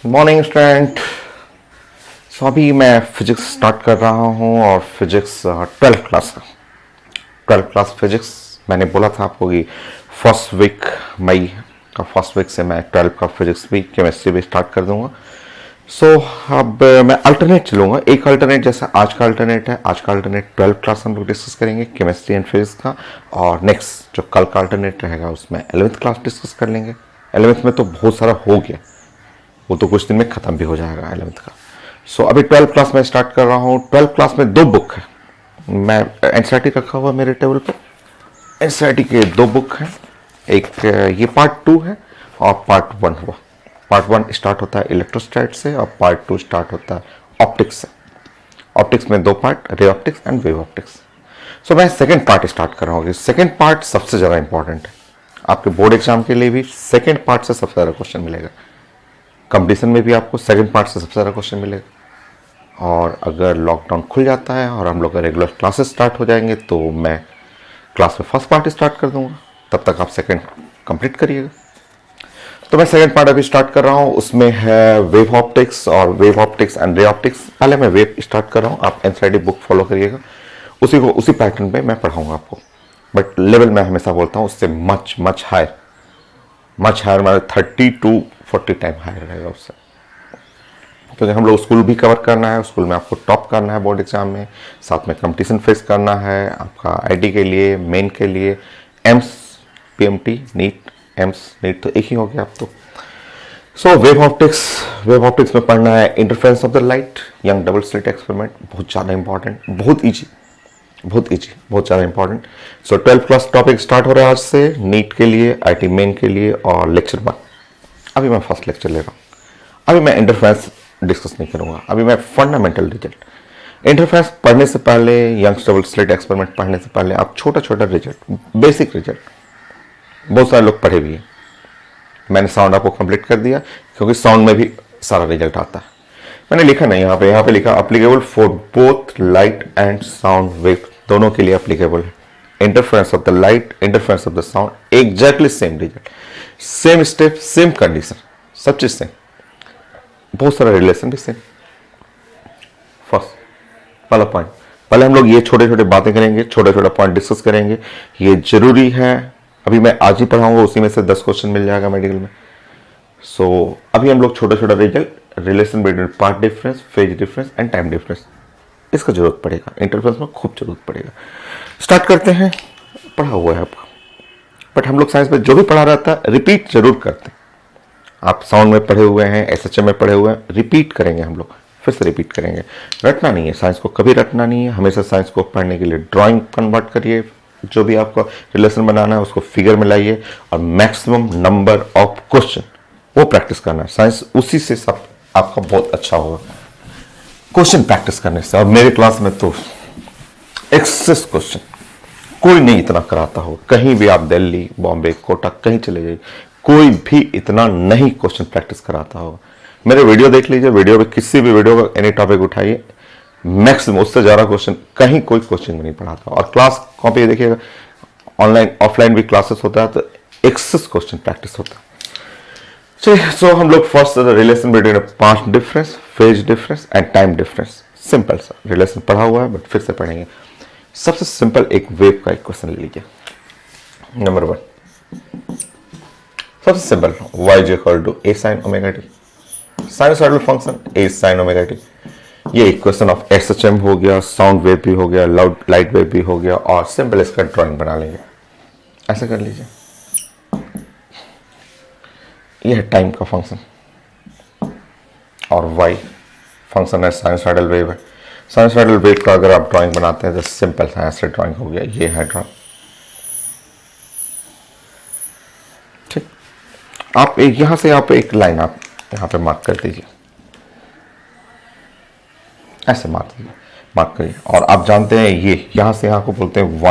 Morning student. सो अभी मैं physics start कर रहा हूँ और फिजिक्स 12th क्लास का 12th क्लास फिजिक्स। मैंने बोला था आपको कि फर्स्ट वीक मई का फर्स्ट वीक से मैं 12 का फिजिक्स भी केमिस्ट्री भी स्टार्ट कर दूंगा। सो अब मैं अल्टरनेट चलूँगा। एक अल्टरनेट जैसा आज का अल्टरनेट है, आज का अल्टरनेट 12th क्लास हम लोग डिस्कस करेंगे केमिस्ट्री एंड फिजिक्स का, और नेक्स्ट जो कल का अल्टरनेट रहेगा उसमें 11th क्लास डिस्कस कर लेंगे। 11th में तो बहुत सारा हो गया, वो तो कुछ दिन में ख़त्म भी हो जाएगा 11th का। सो अभी 12th क्लास में स्टार्ट कर रहा हूँ। 12th क्लास में दो बुक है, मैं एनसीईआरटी रखा हुआ मेरे टेबल पे। एनसीईआरटी के दो बुक हैं, एक ये पार्ट 2 है और पार्ट 1 हुआ। पार्ट 1 स्टार्ट होता है इलेक्ट्रोस्टैट से और पार्ट 2 स्टार्ट होता है ऑप्टिक्स से। ऑप्टिक्स में दो part, ray optics and wave optics. So मैं सेकेंड पार्ट स्टार्ट कर रहा हूँ। सेकेंड पार्ट सबसे ज़्यादा इंपॉर्टेंट है आपके बोर्ड एग्जाम के लिए भी। सेकेंड पार्ट से सबसे ज़्यादा क्वेश्चन मिलेगा, कंपटीशन में भी आपको सेकंड पार्ट से सबसे ज़्यादा क्वेश्चन मिलेगा। और अगर लॉकडाउन खुल जाता है और हम लोग का रेगुलर क्लासेस स्टार्ट हो जाएंगे तो मैं क्लास में फर्स्ट पार्ट स्टार्ट कर दूंगा, तब तक आप सेकंड कंप्लीट करिएगा। तो मैं सेकंड पार्ट अभी स्टार्ट कर रहा हूँ, उसमें है वेव ऑप्टिक्स और wave optics and ray optics. पहले मैं वेव स्टार्ट कर रहा हूँ, आप एनसीईआरटी बुक फॉलो करिएगा, उसी पैटर्न पे मैं पढ़ाऊंगा आपको। बट लेवल मैं हमेशा बोलता हूँ उससे मच हायर मतलब 30 to 40 टाइम हायर रहेगा उससे, क्योंकि हम लोग स्कूल भी कवर करना है, स्कूल में आपको टॉप करना है बोर्ड एग्जाम में, साथ में कंपटीशन फेस करना है आपका आईटी के लिए, मेन के लिए, AIIMS, PMT, NEET, AIIMS NEET तो एक ही हो गया आप तो। सो वेव ऑप्टिक्स में पढ़ना है interference of the light, young double slit experiment, बहुत ज़्यादा इंपॉर्टेंट, बहुत ईजी, बहुत ज़्यादा इंपॉर्टेंट। सो 12th क्लास टॉपिक स्टार्ट हो रहा है आज से, नीट के लिए, आईटी मेन के लिए, और लेक्चर 1 अभी मैं फर्स्ट लेक्चर ले रहा हूँ। अभी मैं इंटरफेरेंस डिस्कस नहीं करूँगा, अभी मैं फंडामेंटल रिजल्ट। इंटरफेरेंस पढ़ने से पहले, यंग्स डबल स्लिट एक्सपेरिमेंट पढ़ने से पहले आप छोटा रिजल्ट, बेसिक रिजल्ट, बहुत सारे लोग पढ़े भी हैं। मैंने साउंड आपको कंप्लीट कर दिया, क्योंकि साउंड में भी सारा रिजल्ट आता है। मैंने लिखा नहीं यहाँ पे लिखा applicable for both light and sound wave, दोनों के लिए अप्लीकेबल है। Interference of the light, interference of the sound, exactly same result, same step, same condition, सब चीज सेम, बहुत सारा रिलेशन भी सेम। फर्स्ट पहला पॉइंट, पहले हम लोग ये छोटे बातें करेंगे, छोटा पॉइंट डिस्कस करेंगे, ये जरूरी है। अभी मैं आज ही पढ़ाऊंगा, उसी में से 10 क्वेश्चन मिल जाएगा मेडिकल में। सो अभी हम लोग छोटा result, relation between path difference, phase difference and time difference, इसका जरूरत पड़ेगा, इंटरफेरेंस में खूब जरूरत पड़ेगा। स्टार्ट करते हैं। पढ़ा हुआ है आपका, बट हम लोग साइंस में जो भी पढ़ा रहता है रिपीट जरूर करते हैं। आप साउंड में पढ़े हुए हैं, एसएचएम में पढ़े हुए हैं, रिपीट करेंगे हम लोग, फिर से रिपीट करेंगे। रटना नहीं है, साइंस को कभी रटना नहीं है। हमेशा साइंस को पढ़ने के लिए ड्राइंग कन्वर्ट करिए, जो भी आपको रिलेशन बनाना है उसको फिगर में लाइए, और मैक्सिमम नंबर ऑफ क्वेश्चन वो प्रैक्टिस करना है। साइंस उसी से सब आपका बहुत अच्छा होगा, क्वेश्चन प्रैक्टिस करने से। और मेरे क्लास में तो एक्सेस क्वेश्चन, कोई नहीं इतना कराता हो, कहीं भी आप दिल्ली, बॉम्बे, कोटा कहीं चले जाइए, कोई भी इतना नहीं क्वेश्चन प्रैक्टिस कराता होगा। मेरे वीडियो देख लीजिए, वीडियो में किसी भी वीडियो का एनी टॉपिक उठाइए, मैक्सिमम उससे ज़्यादा क्वेश्चन कहीं कोई क्वेश्चन नहीं पढ़ाता। और क्लास कॉपी देखिएगा, ऑनलाइन ऑफलाइन भी क्लासेस होता है तो एक्सेस क्वेश्चन प्रैक्टिस होता है। चलिए, सो हम लोग first relation between path difference, phase difference and time difference, simple सा रिलेशन पढ़ा हुआ है बट फिर से पढ़ेंगे। सबसे सिंपल एक वेव का एक क्वेश्चन ले लीजिए। नंबर 1, सबसे simple, y is equal to a sin omega t, sinusoidal function a sin omega t। ये एक क्वेश्चन ऑफ एसएचएम हो गया, साउंड वेव भी हो गया, लाइट वेव भी हो गया, और सिंपल इसका ड्राइंग बना लेंगे। ऐसा कर लीजिए। ये है टाइम का फंक्शन, और y फंक्शन है, साइनसॉइडल वेव है। साइनसॉइडल वेव का अगर आप ड्राइंग बनाते हैं तो सिंपल सा ऐसे ड्राइंग हो गया। ये है ड्राइंग, ठीक। आप एक यहां से आप एक लाइन आप यहां पे मार्क कर दीजिए, ऐसे मार्क करिए। और आप जानते हैं ये यहां से यहां को बोलते हैं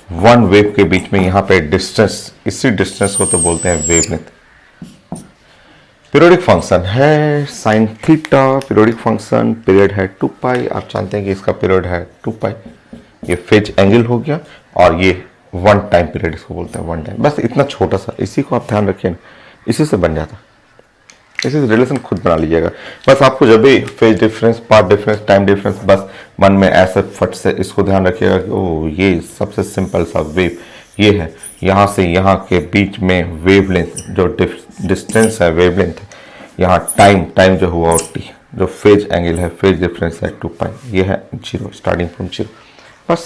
वन वेव के बीच में यहां पे डिस्टेंस, इसी डिस्टेंस को तो बोलते हैं वेवलेंथ। पीरियोडिक फंक्शन है sine theta, periodic function, period है 2 पाई, आप जानते हैं कि इसका पीरियड है 2 पाई। ये फेज एंगल हो गया, और ये वन टाइम पीरियड इसको बोलते हैं, वन टाइम। बस इतना छोटा सा, इसी को आप ध्यान रखिए, इसी से बन जाता, इसी से रिलेशन खुद बना लीजिएगा। बस आपको जब भी phase difference, path difference, time difference, बस मन में ऐसे फट से इसको ध्यान रखिएगा कि ओ ये सबसे सिंपल सा वेव ये है, यहाँ से यहाँ के बीच में वेवलेंथ जो डिस्टेंस है, वेवलेंथ है, यहाँ टाइम जो हुआ और टी, जो फेज एंगल है, फेज डिफरेंस है 2 पाई, ये है 0, स्टार्टिंग फ्रॉम 0। बस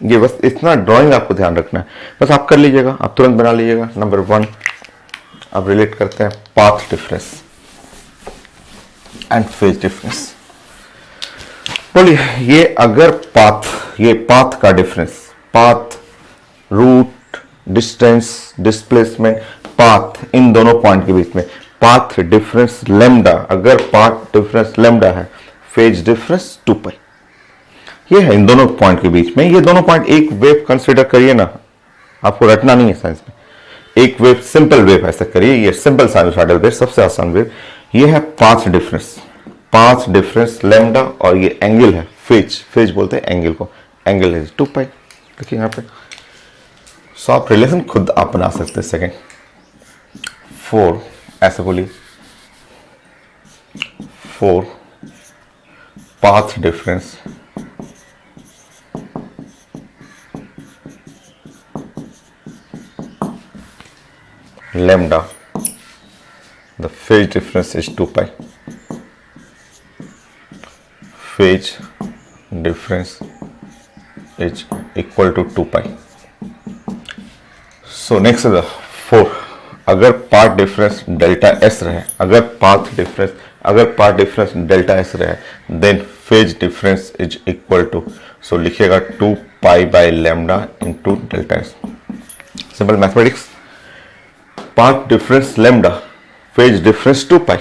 ये बस इतना ड्राइंग आपको ध्यान रखना है, बस आप कर लीजिएगा, आप तुरंत बना लीजिएगा। नंबर 1 अब रिलेट करते हैं path difference and phase difference. बोलिए ये अगर पाथ, ये पाथ का difference, path, route, distance, displacement, path, इन दोनों पॉइंट के बीच में पाथ डिफरेंस लैम्डा, अगर पाथ डिफरेंस लैम्डा है, फेज डिफरेंस 2 पाई, ये है इन दोनों पॉइंट के बीच में। ये दोनों पॉइंट एक वेव कंसीडर करिए ना, आपको रटना नहीं है साइंस में, एक वेव, सिंपल वेव ऐसा करिए, ये सिंपल साइनसॉइडल वेव, सबसे आसान वेव, ये है path difference, path difference lambda, और ये एंगल है फेज, फेज बोलते हैं एंगल को, एंगल है 2 पाई। देखिए यहाँ पे, सो आप रिलेशन खुद आप बना सकते हैं। सेकेंड 4 ऐसे बोलिए, 4 path difference lambda, the phase difference is 2 pi, phase difference is equal to 2 pi. So next is the 4, अगर पाथ डिफरेंस डेल्टा एस रहे, अगर पाथ डिफरेंस डेल्टा एस रहे, then phase difference is equal to, so लिखिएगा 2 pi by lambda into delta S. Simple mathematics, path difference lambda, phase difference 2 pi,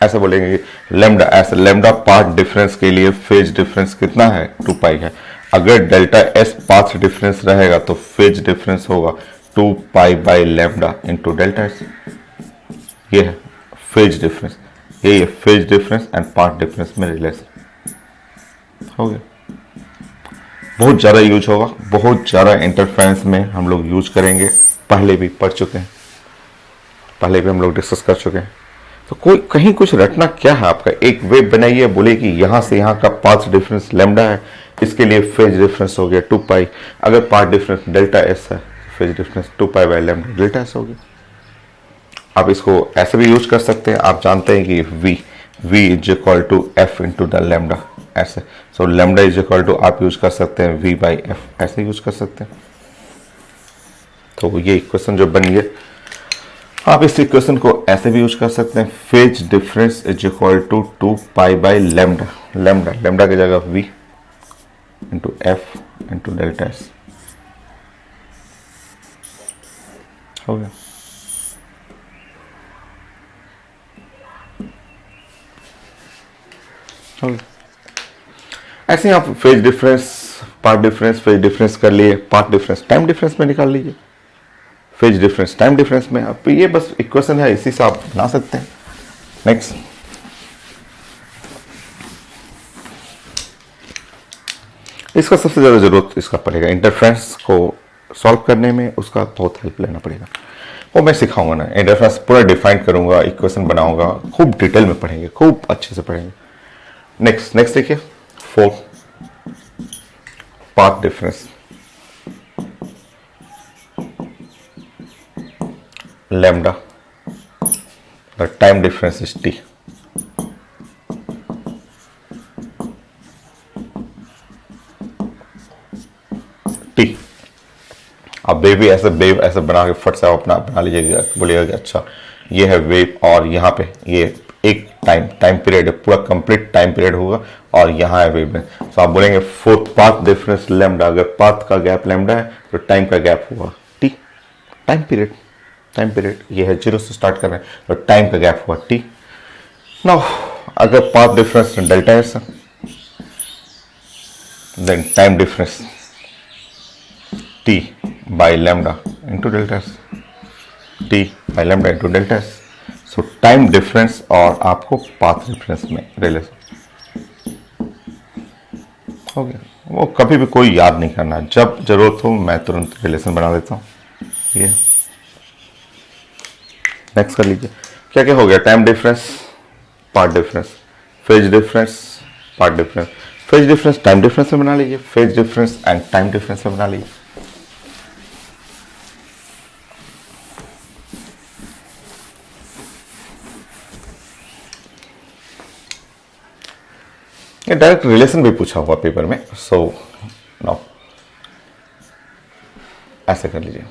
ऐसा बोलेंगे lambda, ऐसा lambda path difference के लिए phase difference कितना है 2 पाई है। अगर डेल्टा एस पाथ डिफरेंस रहेगा तो फेज डिफरेंस होगा 2 pi by lambda into delta s. ये है फेज डिफरेंस, ये है phase difference and path difference में रिलेशन हो गया। बहुत ज़्यादा यूज होगा, बहुत ज़्यादा इंटरफेरेंस में हम लोग यूज करेंगे, पहले भी पढ़ चुके हैं, पहले भी हम लोग डिस्कस कर चुके हैं। तो कोई कहीं कुछ रटना क्या है आपका, एक वेव बनाइए, बोले कि यहाँ से यहाँ का पाथ डिफरेंस लैम्डा है, इसके लिए फेज डिफरेंस हो गया 2 पाई, अगर पाथ डिफरेंस डेल्टा एस है, phase difference 2 pi by lambda delta S हो गया। आप इसको ऐसे भी यूज कर सकते हैं, आप जानते हैं कि v is equal to F into the lambda, ऐसे, so lambda is equal to आप यूज कर सकते हैं v बाई एफ, ऐसे यूज कर सकते हैं। तो ये इक्वेशन जो बन गया, आप इस इक्वेशन को ऐसे भी यूज कर सकते हैं, phase difference is equal to 2 pi by lambda, lambda की जगह v into F into delta S हो गया। ऐसे ही आप phase difference, path difference, phase difference कर लिए, पाथ डिफरेंस टाइम डिफरेंस में निकाल लीजिए, फेज डिफरेंस टाइम डिफरेंस में, आप ये बस इक्वेशन है, इसी से आप बना सकते हैं। नेक्स्ट, इसका सबसे ज्यादा जरूरत इसका पड़ेगा, इंटरफेरेंस को सॉल्व करने में उसका बहुत हेल्प लेना पड़ेगा, वो मैं सिखाऊंगा ना, इंटरफेरेंस पूरा डिफाइन करूंगा, इक्वेशन बनाऊंगा, खूब डिटेल में पढ़ेंगे, खूब अच्छे से पढ़ेंगे। नेक्स्ट देखिए 4 path difference lambda, the time difference is t, अब बेबी ऐसे वेव ऐसे बना के फट से आप अपना बना लीजिएगा, बोलिएगा कि अच्छा ये है वेव और यहाँ पे ये एक टाइम पीरियड है, पूरा कंप्लीट टाइम पीरियड होगा और यहाँ है वेव में, तो आप बोलेंगे 4 पाथ डिफरेंस लैम्डा, अगर पाथ का गैप लैम्डा है तो टाइम का गैप होगा t, टाइम पीरियड ये है 0 से स्टार्ट कर रहे हैं तो टाइम का गैप हुआ t। नाउ अगर path difference delta S, then time difference t by lambda into delta S, t by lambda into delta S. So time difference और आपको पाथ डिफरेंस में रिलेशन हो गया। वो कभी भी कोई याद नहीं करना, जब जरूरत हो मैं तुरंत रिलेशन बना देता हूँ। ये नेक्स्ट कर लीजिए, क्या क्या हो गया, time difference, part difference, phase difference, part difference, phase difference time difference में बना लीजिए, phase difference and time difference में बना लीजिए। ये डायरेक्ट रिलेशन भी पूछा हुआ पेपर में, सो नाउ ऐसे कर लीजिए।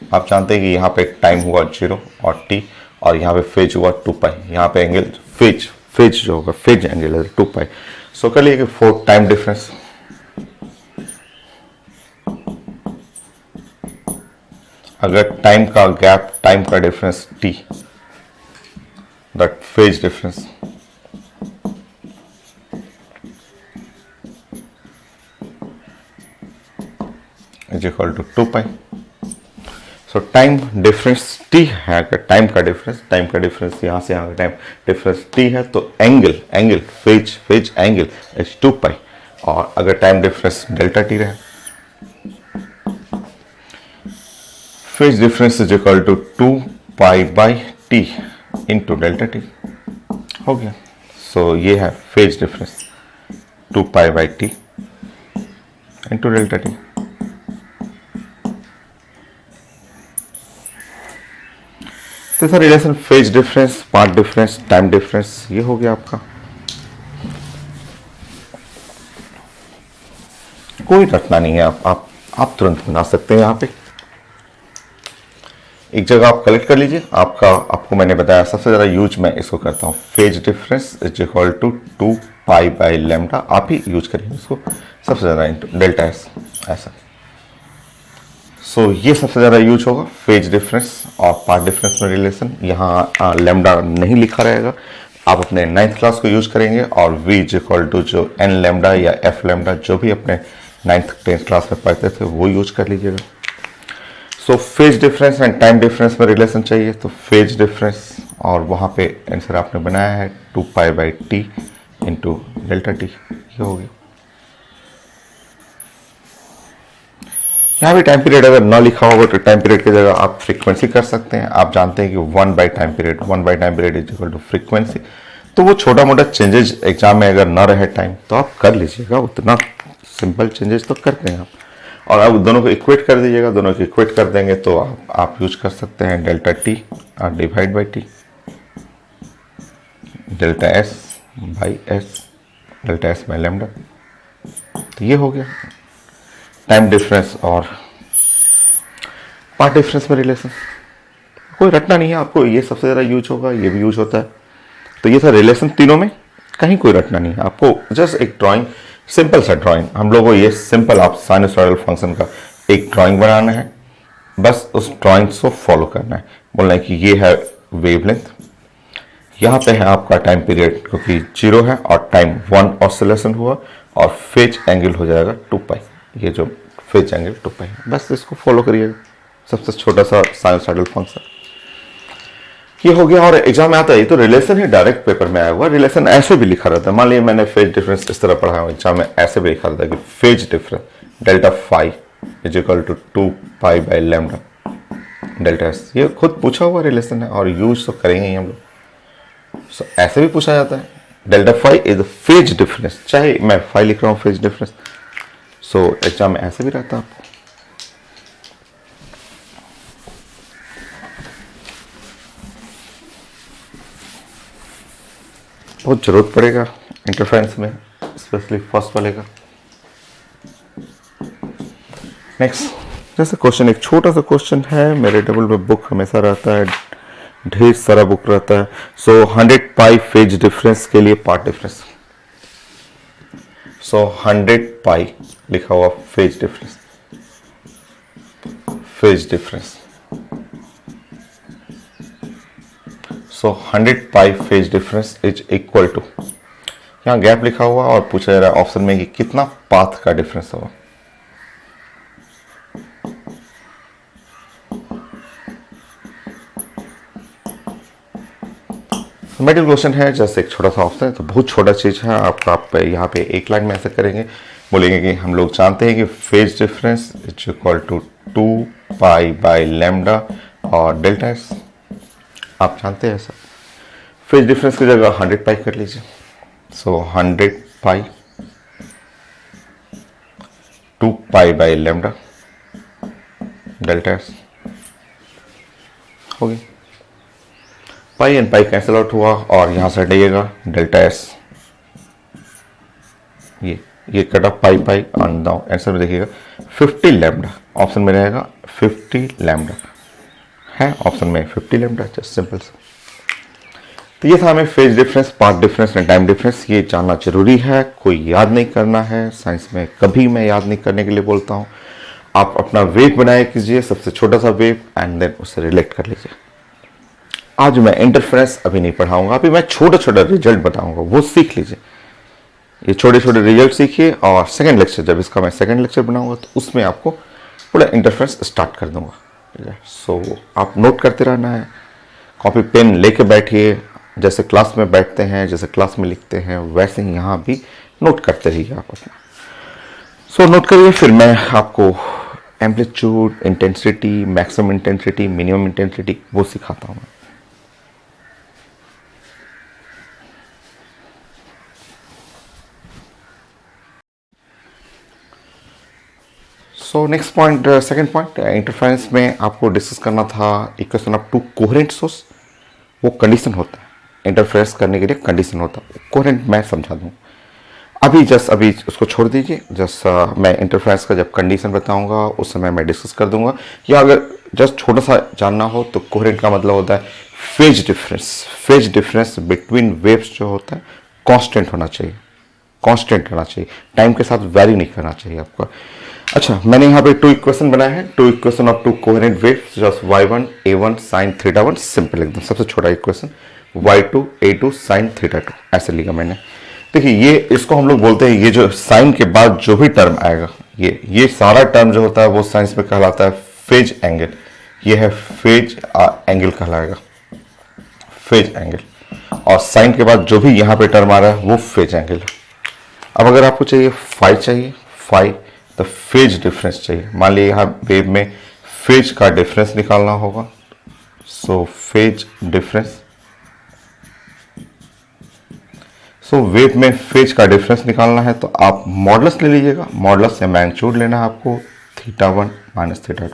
आप जानते हैं कि यहाँ पे टाइम हुआ 0 और t, और यहाँ पे फेज हुआ 2 पाई, यहाँ पे एंगल फेज जो होगा फेज एंगल है 2 पाई। सो कर लीजिए 4 टाइम डिफरेंस, अगर टाइम का गैप, टाइम का difference t, that phase difference is equal to 2 pi. So time difference t है, अगर टाइम का डिफरेंस यहाँ से यहाँ का टाइम डिफरेंस t है, तो angle phase angle is 2 pi, और अगर टाइम डिफरेंस डेल्टा t रहे, phase difference is equal to 2 pi by t into delta t हो गया। सो ये है phase difference 2 pi by t into delta t। तो sir relation phase difference, part difference, time difference, ये हो गया आपका। कोई रटना नहीं है, आप तुरंत बना सकते हैं। यहाँ पे एक जगह आप कलेक्ट कर लीजिए, आपको मैंने बताया सबसे ज़्यादा यूज मैं इसको करता हूँ, phase difference is equal to 2 pi by lambda, आप ही यूज करिए इसको सबसे ज़्यादा इंटू डेल्टा एस, ऐसा। सो ये सबसे ज़्यादा यूज होगा फेज डिफरेंस और पार्ट डिफरेंस में रिलेशन। यहाँ लैम्डा नहीं लिखा रहेगा, आप अपने 9th क्लास को यूज करेंगे, और v इज इक्वल टू जो n लैम्डा या f लैम्डा जो भी अपने 9th 10th क्लास में पढ़ते थे वो यूज कर लीजिएगा। So phase difference and time difference में रिलेशन चाहिए, तो फेज डिफरेंस, और वहाँ पे आंसर आपने बनाया है 2 pi by T into delta T, ये हो गया। यहाँ भी टाइम पीरियड अगर ना लिखा होगा तो टाइम पीरियड की जगह आप फ्रीक्वेंसी कर सकते हैं। आप जानते हैं कि 1 by time period is equal to frequency, तो वो छोटा मोटा चेंजेस एग्जाम में अगर ना रहे टाइम तो आप कर लीजिएगा, उतना सिंपल चेंजेस तो करते हैं आप, और आप दोनों को इक्वेट कर दीजिएगा। दोनों को इक्वेट कर देंगे तो आप यूज कर सकते हैं delta T divide by T, delta S by S, delta S by lambda, तो ये हो गया टाइम डिफरेंस और पार्ट डिफरेंस में रिलेशन। कोई रटना नहीं है आपको, ये सबसे ज़्यादा यूज होगा, ये भी यूज होता है। तो ये था रिलेशन, तीनों में कहीं कोई रटना नहीं है आपको। जस्ट एक ड्राइंग, सिंपल सा ड्राइंग, हम लोगों को ये सिंपल आप साइनसॉइडल फंक्शन का एक ड्राइंग बनाना है, बस उस ड्राइंग को फॉलो करना है। बोलना है कि ये है वेवलेंथ, यहाँ पे है आपका टाइम पीरियड क्योंकि 0 है और टाइम 1 ऑसिलेशन हुआ, और फेज एंगल हो जाएगा 2 पाई, ये जो फेज एंगल 2 पाई, बस इसको फॉलो करिएगा। सबसे छोटा सा साइनसॉइडल फंक्शन ये हो गया। और एग्जाम में आता है, ये तो रिलेशन ही डायरेक्ट पेपर में आया हुआ, रिलेशन ऐसे भी लिखा रहता है। मान लीजिए मैंने फेज डिफरेंस इस तरह पढ़ा है, एग्जाम में ऐसे भी लिखा रहता है कि phase difference delta phi is equal to 2 pi by lambda delta s, ये खुद पूछा हुआ रिलेशन है और यूज तो करेंगे ही हम लोग। सो ऐसे भी पूछा जाता है, delta phi is the phase difference, चाहे मैं फाई लिख रहा हूँ फेज डिफरेंस, सो एग्जाम में ऐसे भी रहता है आपको। बहुत जरूरत पड़ेगा इंटरफेरेंस में, स्पेशली फर्स्ट वाले का। नेक्स्ट, जैसे क्वेश्चन, एक छोटा सा क्वेश्चन है, मेरे टेबल पे बुक हमेशा रहता है, ढेर सारा बुक रहता है। सो 100 पाई फेज डिफरेंस के लिए पार्ट डिफरेंस, सो 100 पाई लिखा हुआ phase difference, so 100 pi phase difference is equal to, यहाँ गैप लिखा हुआ और पूछा जा रहा है ऑप्शन में कि कितना पाथ का डिफरेंस होगा। मिडिल क्वेश्चन है, जैसे एक छोटा सा ऑप्शन है, तो बहुत छोटा चीज है आपका। आप यहाँ पे एक लाइन में ऐसे करेंगे, बोलेंगे कि हम लोग जानते हैं कि phase difference is equal to 2 pi by lambda और डेल्टा एस। आप जानते हैं ऐसा। फेज डिफरेंस की जगह 100 पाई कर लीजिए। सो 100 पाई 2 pi by lambda delta S हो गई। पाई एंड पाई कैंसिल आउट हुआ और यहां से हटाइएगा डेल्टा एस। ये कटा पाई पाई ऑन डाउन। आंसर में देखिएगा 50 लैम्डा। ऑप्शन में रहेगा 50 लैम्डा है, ऑप्शन में 50 लैम्डा। जस्ट सिंपल सा। तो ये था हमें phase difference, path difference and time difference. ये जानना जरूरी है, कोई याद नहीं करना है। साइंस में कभी मैं याद नहीं करने के लिए बोलता हूँ। आप अपना वेव बनाया कीजिए, सबसे छोटा सा वेव, एंड देन उससे रिलेट कर लीजिए। आज मैं इंटरफेरेंस अभी नहीं पढ़ाऊंगा, अभी मैं छोटा छोटा रिजल्ट बताऊंगा, वो सीख लीजिए। ये छोटे छोटे रिजल्ट सीखिए और सेकंड लेक्चर, जब इसका मैं सेकंड लेक्चर बनाऊंगा तो उसमें आपको पूरा इंटरफेरेंस स्टार्ट कर दूंगा। ठीक है, सो आप नोट करते रहना है, कॉपी पेन लेके बैठिए। जैसे क्लास में बैठते हैं, जैसे क्लास में लिखते हैं, वैसे ही यहाँ भी नोट करते रहिए आप अपना। सो नोट करिए, फिर मैं आपको amplitude, intensity, maximum intensity, minimum intensity वो सिखाता हूँ। So next point, second point, interference में आपको डिस्कस करना था equation of to coherent source. वो कंडीशन होता है, इंटरफेरेंस करने के लिए कंडीशन होता है। कोहेरेंट मैं समझा दूँ अभी, अभी उसको छोड़ दीजिए। मैं इंटरफेरेंस का जब कंडीशन बताऊंगा उस समय मैं डिस्कस कर दूंगा। या अगर जस्ट छोटा सा जानना हो तो कोहेरेंट का मतलब होता है phase difference. Phase difference between waves जो होता है कांस्टेंट होना चाहिए, कांस्टेंट रहना चाहिए, टाइम के साथ वैरी नहीं करना चाहिए आपका। अच्छा, मैंने यहाँ पे 2 इक्वेशन बनाए हैं, 2 equation of 2 coherent waves, just y1 a1 sin θ1, simple एकदम। सबसे छोटा इक्वेशन y2 a2 sin θ2, ऐसे लिखा मैंने। देखिए ये इसको हम लोग बोलते हैं, ये जो साइन के बाद जो भी टर्म आएगा, ये सारा टर्म जो होता है वो साइंस में कहलाता है फेज एंगल। ये है फेज एंगल कहलाएगा, फेज एंगल। और साइन के बाद जो भी यहाँ पे टर्म आ रहा है वो फेज एंगल है। अब अगर आपको चाहिए फाई, चाहिए फाई, तो फेज डिफरेंस चाहिए। मान लीजिए यहाँ वेव में फेज का डिफरेंस निकालना होगा। सो फेज डिफरेंस, सो वेव में फेज का डिफरेंस निकालना है तो आप मॉडुलस ले लीजिएगा। मॉडुलस से मैग्नीट्यूड लेना है आपको, θ1 माइनस θ2।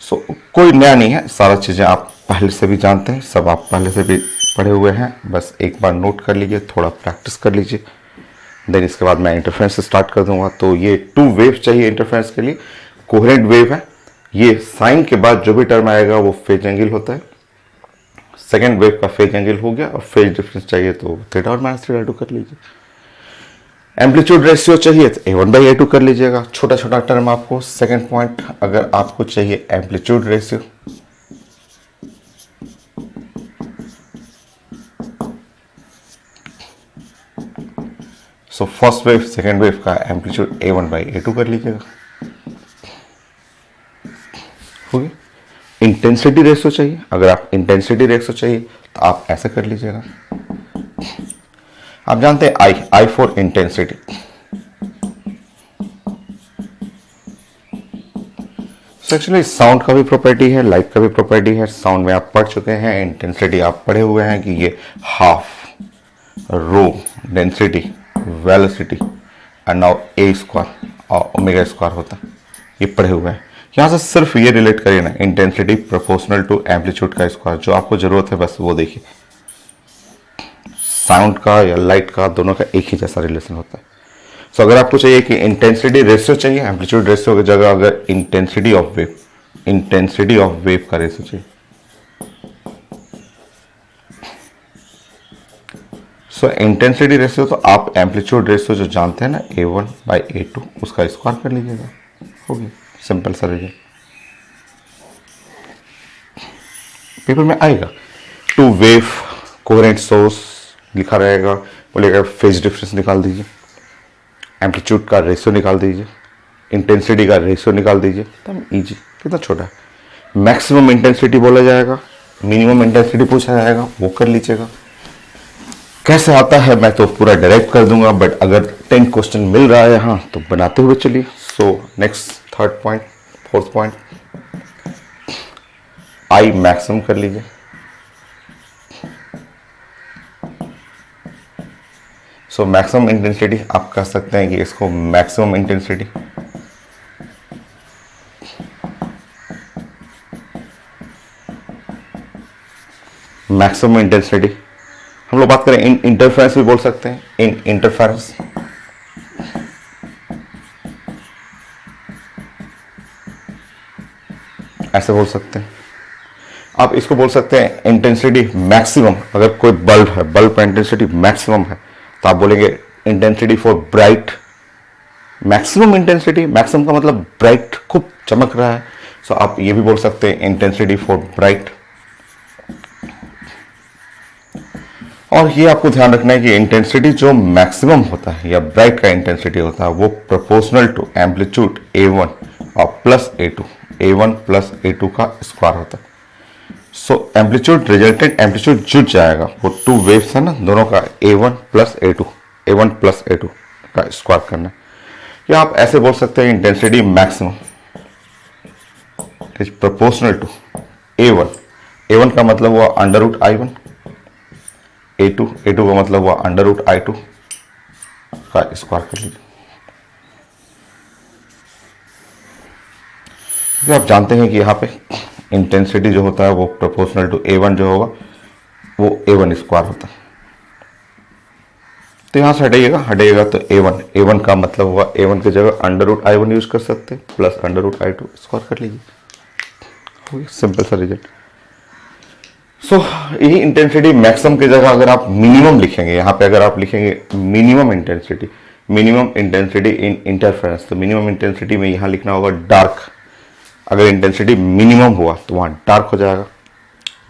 सो कोई नया नहीं है, सारा चीज़ें आप पहले से भी जानते हैं, सब आप पहले से भी पढ़े हुए हैं। बस एक बार नोट कर लीजिए, थोड़ा प्रैक्टिस कर लीजिए, देन इसके बाद मैं इंटरफेरेंस स्टार्ट कर दूंगा। तो ये 2 वेव चाहिए इंटरफेरेंस के लिए, कोहेरेंट वेव है। ये साइन के बाद जो भी टर्म आएगा वो फेज एंगल होता है। सेकेंड वेव का फेज एंगल हो गया, और फेज डिफरेंस चाहिए तो θ और माइनस θ2 कर लीजिए। एम्पलीट्यूड रेशियो चाहिए तो a1/a2 कर लीजिएगा, छोटा छोटा टर्म आपको। सेकेंड पॉइंट, अगर आपको चाहिए amplitude ratio, so first wave second wave का एम्पलीट्यूड a1/a2 कर लीजिएगा। हो गया। इंटेंसिटी रेशियो चाहिए, अगर आप इंटेंसिटी रेशियो चाहिए तो आप ऐसे कर लीजिएगा। आप जानते हैं I for intensity. Actually sound का भी प्रॉपर्टी है, लाइट का भी प्रॉपर्टी है। साउंड में आप पढ़ चुके हैं, इंटेंसिटी आप पढ़े हुए हैं कि ये half rho density velocity and now A square और ओमेगा स्क्वायर होता है, ये पढ़े हुए हैं। यहाँ से सिर्फ ये रिलेट करिए ना, इंटेंसिटी प्रोपोर्शनल टू एम्पलीट्यूड का स्क्वायर। जो आपको जरूरत है बस वो देखिए, साउंड का या लाइट का दोनों का एक ही जैसा रिलेशन होता है। सो अगर आपको चाहिए कि इंटेंसिटी रेशियो चाहिए, एम्पलीट्यूड रेशियो की जगह अगर इंटेंसिटी ऑफ वेव का रेशियो चाहिए, सो इंटेंसिटी रेशियो तो आप एम्पलीट्यूड रेशियो जो जानते हैं ना a1/a2, उसका स्क्वायर कर लीजिएगा, होगी सिंपल सा रिजल्ट। पेपर में आएगा 2 वेव कोहेरेंट सोर्स लिखा रहेगा, बोलेगा फेज डिफरेंस निकाल दीजिए, एम्पलीट्यूड का रेशियो निकाल दीजिए, इंटेंसिटी का रेशियो निकाल दीजिए, तब इजी। कितना छोटा है। मैक्सिमम इंटेंसिटी बोला जाएगा, मिनिमम इंटेंसिटी पूछा जाएगा, वो कर लीजिएगा। कैसे आता है मैं तो पूरा डायरेक्ट कर दूंगा, बट अगर 10 क्वेश्चन मिल रहा है यहाँ तो बनाते हुए चलिए। So next third point, fourth point, I maximum कर लीजिए। सो मैक्सिमम इंटेंसिटी आप कह सकते हैं कि इसको मैक्सिमम इंटेंसिटी, मैक्सिमम इंटेंसिटी हम लोग बात करें इन इंटरफेरेंस भी बोल सकते हैं, इन इंटरफेरेंस। ऐसे बोल सकते हैं। आप इसको बोल सकते हैं इंटेंसिटी मैक्सिमम। अगर कोई बल्ब है, बल्ब का इंटेंसिटी मैक्सिमम है तो आप बोलेंगे intensity for bright, maximum intensity. Maximum का मतलब ब्राइट, खूब चमक रहा है। सो आप ये भी बोल सकते हैं इंटेंसिटी फॉर ब्राइट। और ये आपको ध्यान रखना है कि इंटेंसिटी जो मैक्सिमम होता है या ब्राइट का इंटेंसिटी होता है वो प्रोपोर्शनल टू एम्पलीट्यूड A1 और plus A2, A1 plus A2 का स्क्वायर होता है। सो एम्पलीट्यूड, रिजल्टेंट एम्पलीट्यूड जुड़ जाएगा, वो टू वेव्स है ना, दोनों का A1 plus A2, A1 plus A2 का स्क्वायर करना है। या आप ऐसे बोल सकते हैं intensity maximum is proportional to A1, A1 का मतलब हुआ under root I1, A2, A2 का मतलब हुआ अंडर रूट I2 का स्क्वायर कर लीजिए। तो आप जानते हैं कि यहाँ पे इंटेंसिटी जो होता है वो प्रोपोर्शनल टू A1 जो होगा वो A1 स्क्वायर होता है। तो यहाँ से हटाइएगा तो A1 का मतलब हुआ A1 की जगह अंडर रूट I1 यूज कर सकते हैं, plus under root I2 square कर लीजिए। सिंपल सा रिजल्ट। सो यही इंटेंसिटी मैक्सिमम की जगह अगर आप मिनिमम लिखेंगे, यहाँ पे अगर आप लिखेंगे मिनिमम इंटेंसिटी इन इंटरफेरेंस, तो मिनिमम इंटेंसिटी में यहाँ लिखना होगा डार्क। अगर इंटेंसिटी मिनिमम हुआ तो वहाँ डार्क हो जाएगा,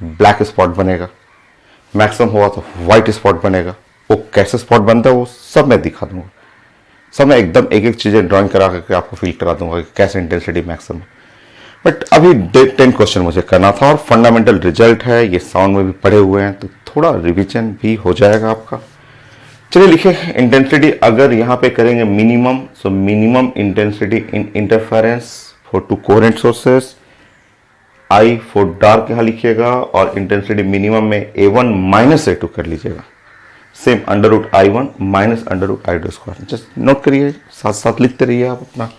ब्लैक स्पॉट बनेगा। मैक्सिमम हुआ तो व्हाइट स्पॉट बनेगा। वो कैसे स्पॉट बनता है वो सब मैं दिखा दूंगा, सब मैं एकदम एक एक चीज़ें ड्राइंग करा करके आपको फील करा दूंगा कि कैसे इंटेंसिटी मैक्सिमम। बट अभी 10 क्वेश्चन मुझे करना था और फंडामेंटल रिजल्ट है, ये साउंड में भी पढ़े हुए हैं तो थोड़ा रिवीजन भी हो जाएगा आपका। चलिए लिखे इंटेंसिटी अगर यहाँ पे करेंगे minimum, so minimum intensity in interference for to coherent sources, I for dark यहाँ लिखिएगा, और इंटेंसिटी मिनिमम में A1 माइनस A2 कर लीजिएगा। Same under root I1 minus under root I2 square. Just note करिए, साथ साथ लिखते रहिए आप अपना।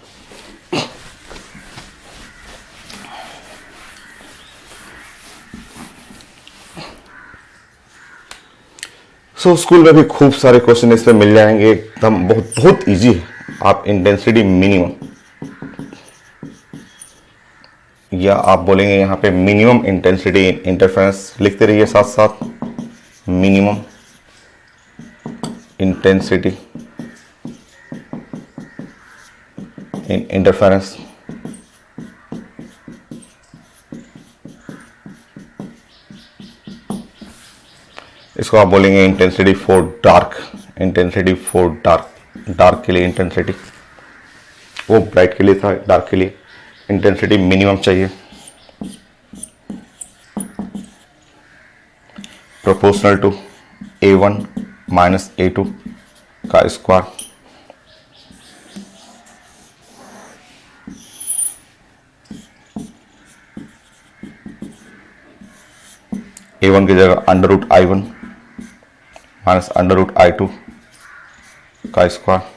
सो स्कूल में भी खूब सारे क्वेश्चन इस पे मिल जाएंगे, एकदम बहुत बहुत इजी है। आप इंटेंसिटी मिनिमम या आप बोलेंगे यहाँ पे मिनिमम इंटेंसिटी इन इंटरफेरेंस, लिखते रहिए साथ साथ। मिनिमम इंटेंसिटी इन इंटरफेरेंस, इसको आप बोलेंगे intensity for dark. Intensity for dark, dark के लिए इंटेंसिटी, वो ब्राइट के लिए था, डार्क के लिए इंटेंसिटी मिनिमम चाहिए, proportional to A1 minus A2 का स्क्वायर। A1 की जगह under root I1 minus under root I2 का स्क्वायर।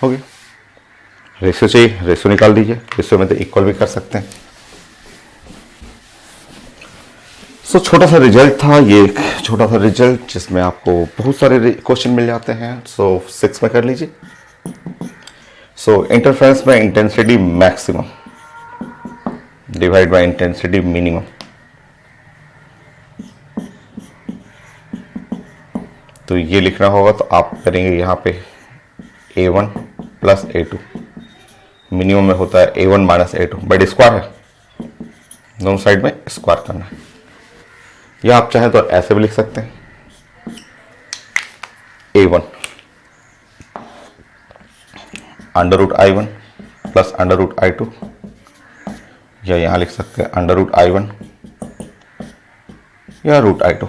हो गया। रेशियो चाहिए, रेशियो निकाल दीजिए। रेशियो में तो इक्वल भी कर सकते हैं। सो छोटा सा रिजल्ट था ये, एक छोटा सा रिजल्ट जिसमें आपको बहुत सारे क्वेश्चन मिल जाते हैं। सो 6 में कर लीजिए। सो इंटरफेरेंस में intensity maximum divide by intensity minimum, तो ये लिखना होगा। तो आप करेंगे यहाँ पे A1 प्लस A2, मिनिमम में होता है A1 minus A2, but square है, दोनों साइड में स्क्वायर करना है। या आप चाहें तो ऐसे भी लिख सकते हैं A1 under root I1 plus under root I2 या यहाँ लिख सकते हैं अंडर रूट I1 या रूट I2।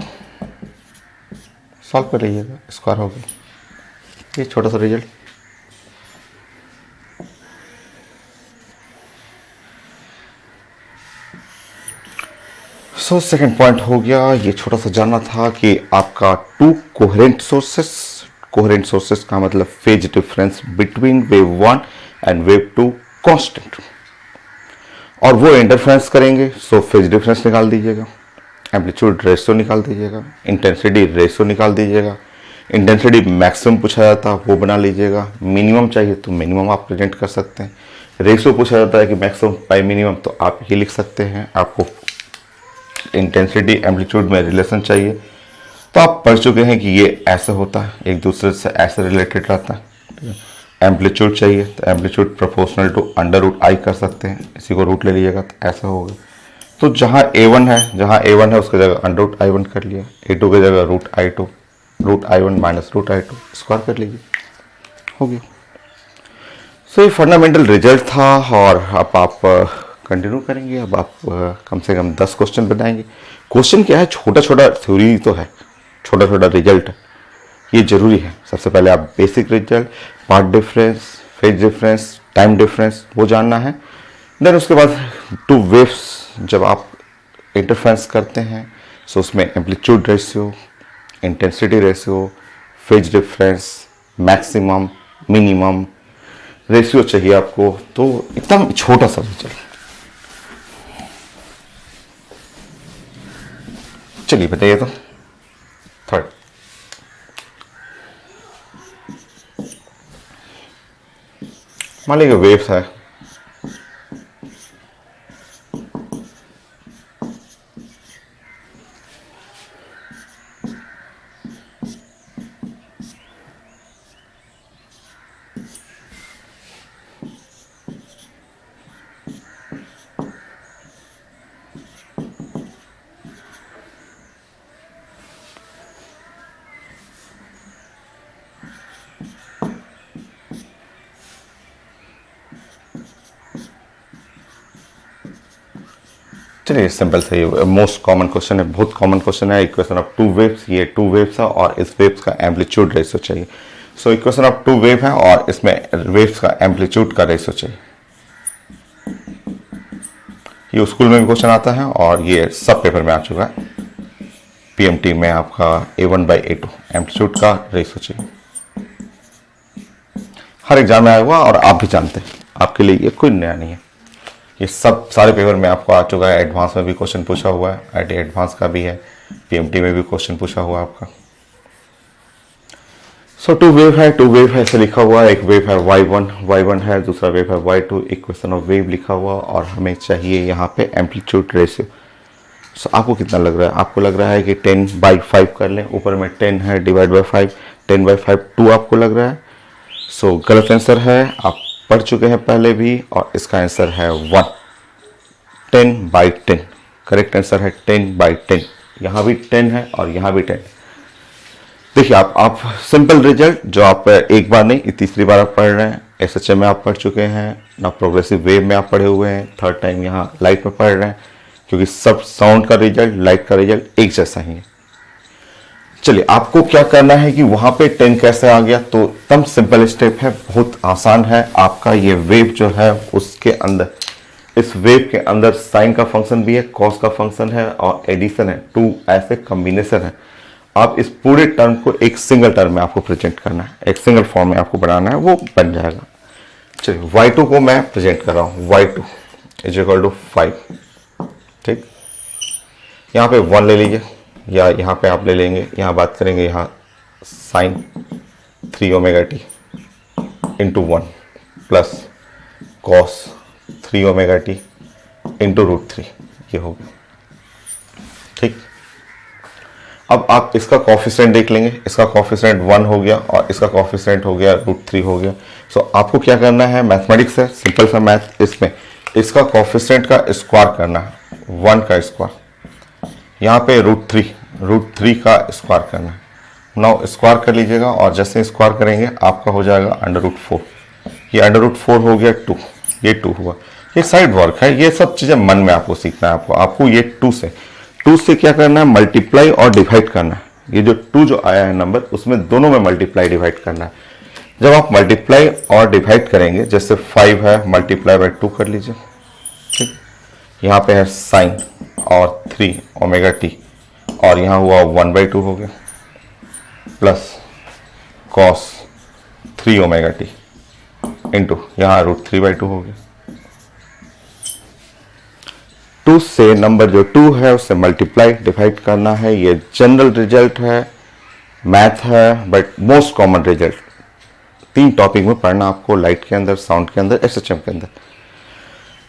सॉल्व कर लीजिएगा, स्क्वायर हो गया। ये छोटा सा रिजल्ट। सो सेकंड पॉइंट हो गया। ये छोटा सा जानना था कि आपका टू कोहेरेंट सोर्सेस का मतलब phase difference between wave 1 and wave 2 constant, और वो इंटरफेरेंस करेंगे, सो फेज डिफरेंस निकाल दीजिएगा, एम्पलीट्यूड रेशियो निकाल दीजिएगा, इंटेंसिटी रेशियो निकाल दीजिएगा। इंटेंसिटी मैक्सिमम पूछा जाता है वो बना लीजिएगा, मिनिमम चाहिए तो मिनिमम आप प्रेजेंट कर सकते हैं, रेशियो पूछा जाता है कि मैक्सिमम बाय मिनिमम तो आप ये लिख सकते हैं। आपको इंटेंसिटी एम्पलीट्यूड में रिलेशन चाहिए तो आप पढ़ चुके हैं कि ये ऐसे होता है, एक दूसरे से ऐसे रिलेटेड रहता है। एम्पलीट्यूड चाहिए तो amplitude proportional to under root I कर सकते हैं, इसी को रूट ले लीजिएगा तो ऐसा होगा। तो जहाँ A1 है उसकी जगह अंडर रूट I1 कर लिया, A2 की जगह root I1 minus root I2 square कर लीजिए, हो गया। सो ये फंडामेंटल रिजल्ट था, और अब आप कंटिन्यू करेंगे। अब आप कम से कम 10 क्वेश्चन बनाएंगे। क्वेश्चन क्या है, छोटा छोटा थ्योरी तो है, छोटा छोटा रिजल्ट है, ये जरूरी है। सबसे पहले आप basic result, path difference, phase difference, time difference वो जानना है। देन उसके बाद टू वेव्स जब आप इंटरफेरेंस करते हैं, सो उसमें amplitude ratio, intensity ratio, phase difference, maximum minimum ratio चाहिए आपको। तो एकदम छोटा सा रिजल्ट। चलिए बताइए तो थर्ड। मान लीजिए वेव्स है, चलिए सिंपल से ये मोस्ट कॉमन क्वेश्चन है, बहुत कॉमन क्वेश्चन है। इक्वेशन ऑफ टू वेव्स, ये टू वेव्स है और इस वेव्स का एम्पलीट्यूड रेशियो चाहिए। So equation of two wave है और इसमें वेव्स का एम्पलीट्यूड का रेशियो चाहिए। ये स्कूल में भी क्वेश्चन आता है और ये सब पेपर में आ चुका है। PMT में आपका A1/A2 एम्पलीट्यूड का रेशियो चाहिए, हर एग्जाम में आया हुआ और आप भी जानते हैं, आपके लिए ये कोई नया नहीं है। ये सब सारे पेपर में आपको आ चुका है। एडवांस में भी क्वेश्चन पूछा हुआ है, IIT एडवांस का भी है, PMT में भी क्वेश्चन पूछा हुआ है आपका। सो टू वेव है ऐसे लिखा हुआ है। एक वेव है y1 है, दूसरा वेव है y2। इक्वेशन ऑफ वेव लिखा हुआ और हमें चाहिए यहाँ पे एम्पलीट्यूड रेशियो। सो आपको कितना लग रहा है? आपको लग रहा है कि 10/5 कर लें, ऊपर में 10 है, डिवाइड बाई 5, 10/5 2 आपको लग रहा है। सो गलत आंसर है, आप पढ़ चुके हैं पहले भी, और इसका आंसर है 1, 10/10। करेक्ट आंसर है 10/10। यहाँ भी 10 है और यहाँ भी 10। देखिए आप सिंपल रिजल्ट जो आप एक बार नहीं तीसरी बार आप पढ़ रहे हैं। SHM में आप पढ़ चुके हैं ना, प्रोग्रेसिव वेव में आप पढ़े हुए हैं, थर्ड टाइम यहाँ लाइट में पढ़ रहे हैं, क्योंकि सब साउंड का रिजल्ट, लाइट का रिजल्ट एक जैसा ही है। चलिए आपको क्या करना है कि वहां पे 10 कैसे आ गया, तो एकदम सिंपल स्टेप है, बहुत आसान है। आपका ये वेव जो है उसके अंदर, इस वेव के अंदर साइन का फंक्शन भी है, कॉस का फंक्शन है और एडिशन है, टू ऐसे कॉम्बिनेशन है। आप इस पूरे टर्म को एक सिंगल टर्म में आपको प्रेजेंट करना है, एक सिंगल फॉर्म में आपको बनाना है, वो बन जाएगा। चलिए y2 को मैं प्रेजेंट कर रहा हूँ, y2 = 5। ठीक, यहाँ पे 1 ले लीजिए, या यहाँ पे आप ले लेंगे, यहाँ बात करेंगे यहाँ sine 3ωt into 1 plus cos 3ωt into √3, ये हो गया। ठीक, अब आप इसका कॉफिशिएंट देख लेंगे, इसका कॉफिशिएंट 1 हो गया और इसका कॉफिशिएंट हो गया √3 हो गया। सो आपको क्या करना है, मैथमेटिक्स है, सिंपल सा मैथ, इसमें इसका कॉफिशिएंट का स्क्वायर करना है, 1 का स्क्वायर, यहाँ पे √3 का स्क्वायर करना है। नाउ स्क्वायर कर लीजिएगा और जैसे स्क्वायर करेंगे आपका हो जाएगा √4। ये √4 हो गया 2, ये 2 हुआ, ये साइड वर्क है, ये सब चीजें मन में आपको सीखना है। आपको ये टू से क्या करना है, मल्टीप्लाई और डिवाइड करना है। ये जो टू जो आया है नंबर, उसमें दोनों में मल्टीप्लाई डिवाइड करना है। जब आप मल्टीप्लाई और डिवाइड करेंगे, जैसे 5 है, मल्टीप्लाई बाय 2 कर लीजिए, ठीक। यहाँ पे है साइन और 3 ओमेगा टी, और यहाँ हुआ 1/2 हो गया, plus cos 3 omega T into यहाँ √3/2 हो गया। 2 से नंबर जो 2 है उससे मल्टीप्लाई डिवाइड करना है। ये जनरल रिजल्ट है, मैथ है, but most common result 3 topic में पढ़ना आपको, लाइट के अंदर, साउंड के अंदर, एसएचएम के अंदर।